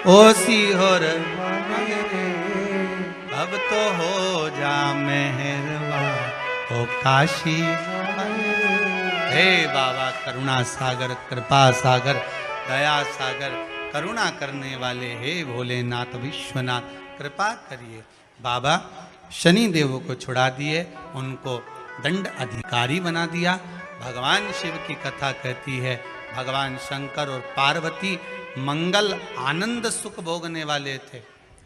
ओ सीहोर वाले रे, अब तो हो जा मेहरबा ओ काशी वाले रे। हे बाबा करुणा सागर, कृपा सागर, दया सागर, करुणा करने वाले, हे भोलेनाथ विश्वनाथ, कृपा करिए। बाबा शनि देव को छुड़ा दिए, उनको दंड अधिकारी बना दिया। भगवान शिव की कथा कहती है, भगवान शंकर और पार्वती मंगल आनंद सुख भोगने वाले थे।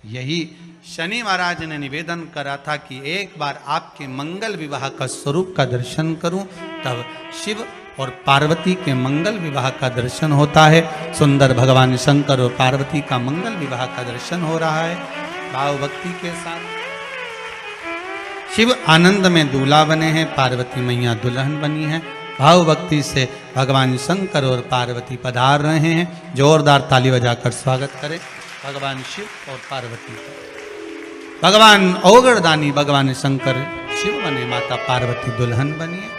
यही शनि महाराज ने निवेदन करा था कि एक बार आपके मंगल विवाह का स्वरूप का दर्शन करूं, तब शिव और पार्वती के मंगल विवाह का दर्शन होता है। सुंदर भगवान शंकर और पार्वती का मंगल विवाह का दर्शन हो रहा है भाव भक्ति के साथ। शिव आनंद में दूल्हा बने हैं, पार्वती मैया दुल्हन बनी है। भाव भक्ति से भगवान शंकर और पार्वती पधार रहे हैं। जोरदार ताली बजाकर स्वागत करें भगवान शिव और पार्वती का। भगवान ओगरदानी भगवान शंकर शिव बने, माता पार्वती दुल्हन बनी है।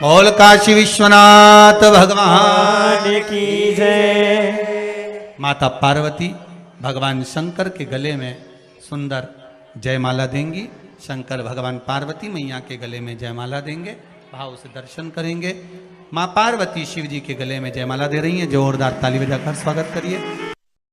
बोल काशी विश्वनाथ भगवान की जय। माता पार्वती भगवान शंकर के गले में सुंदर जयमाला देंगी, शंकर भगवान पार्वती मैया के गले में जयमाला देंगे। भाव से दर्शन करेंगे। माँ पार्वती शिव जी के गले में जयमाला दे रही हैं। जोरदार ताली बजाकर स्वागत करिए।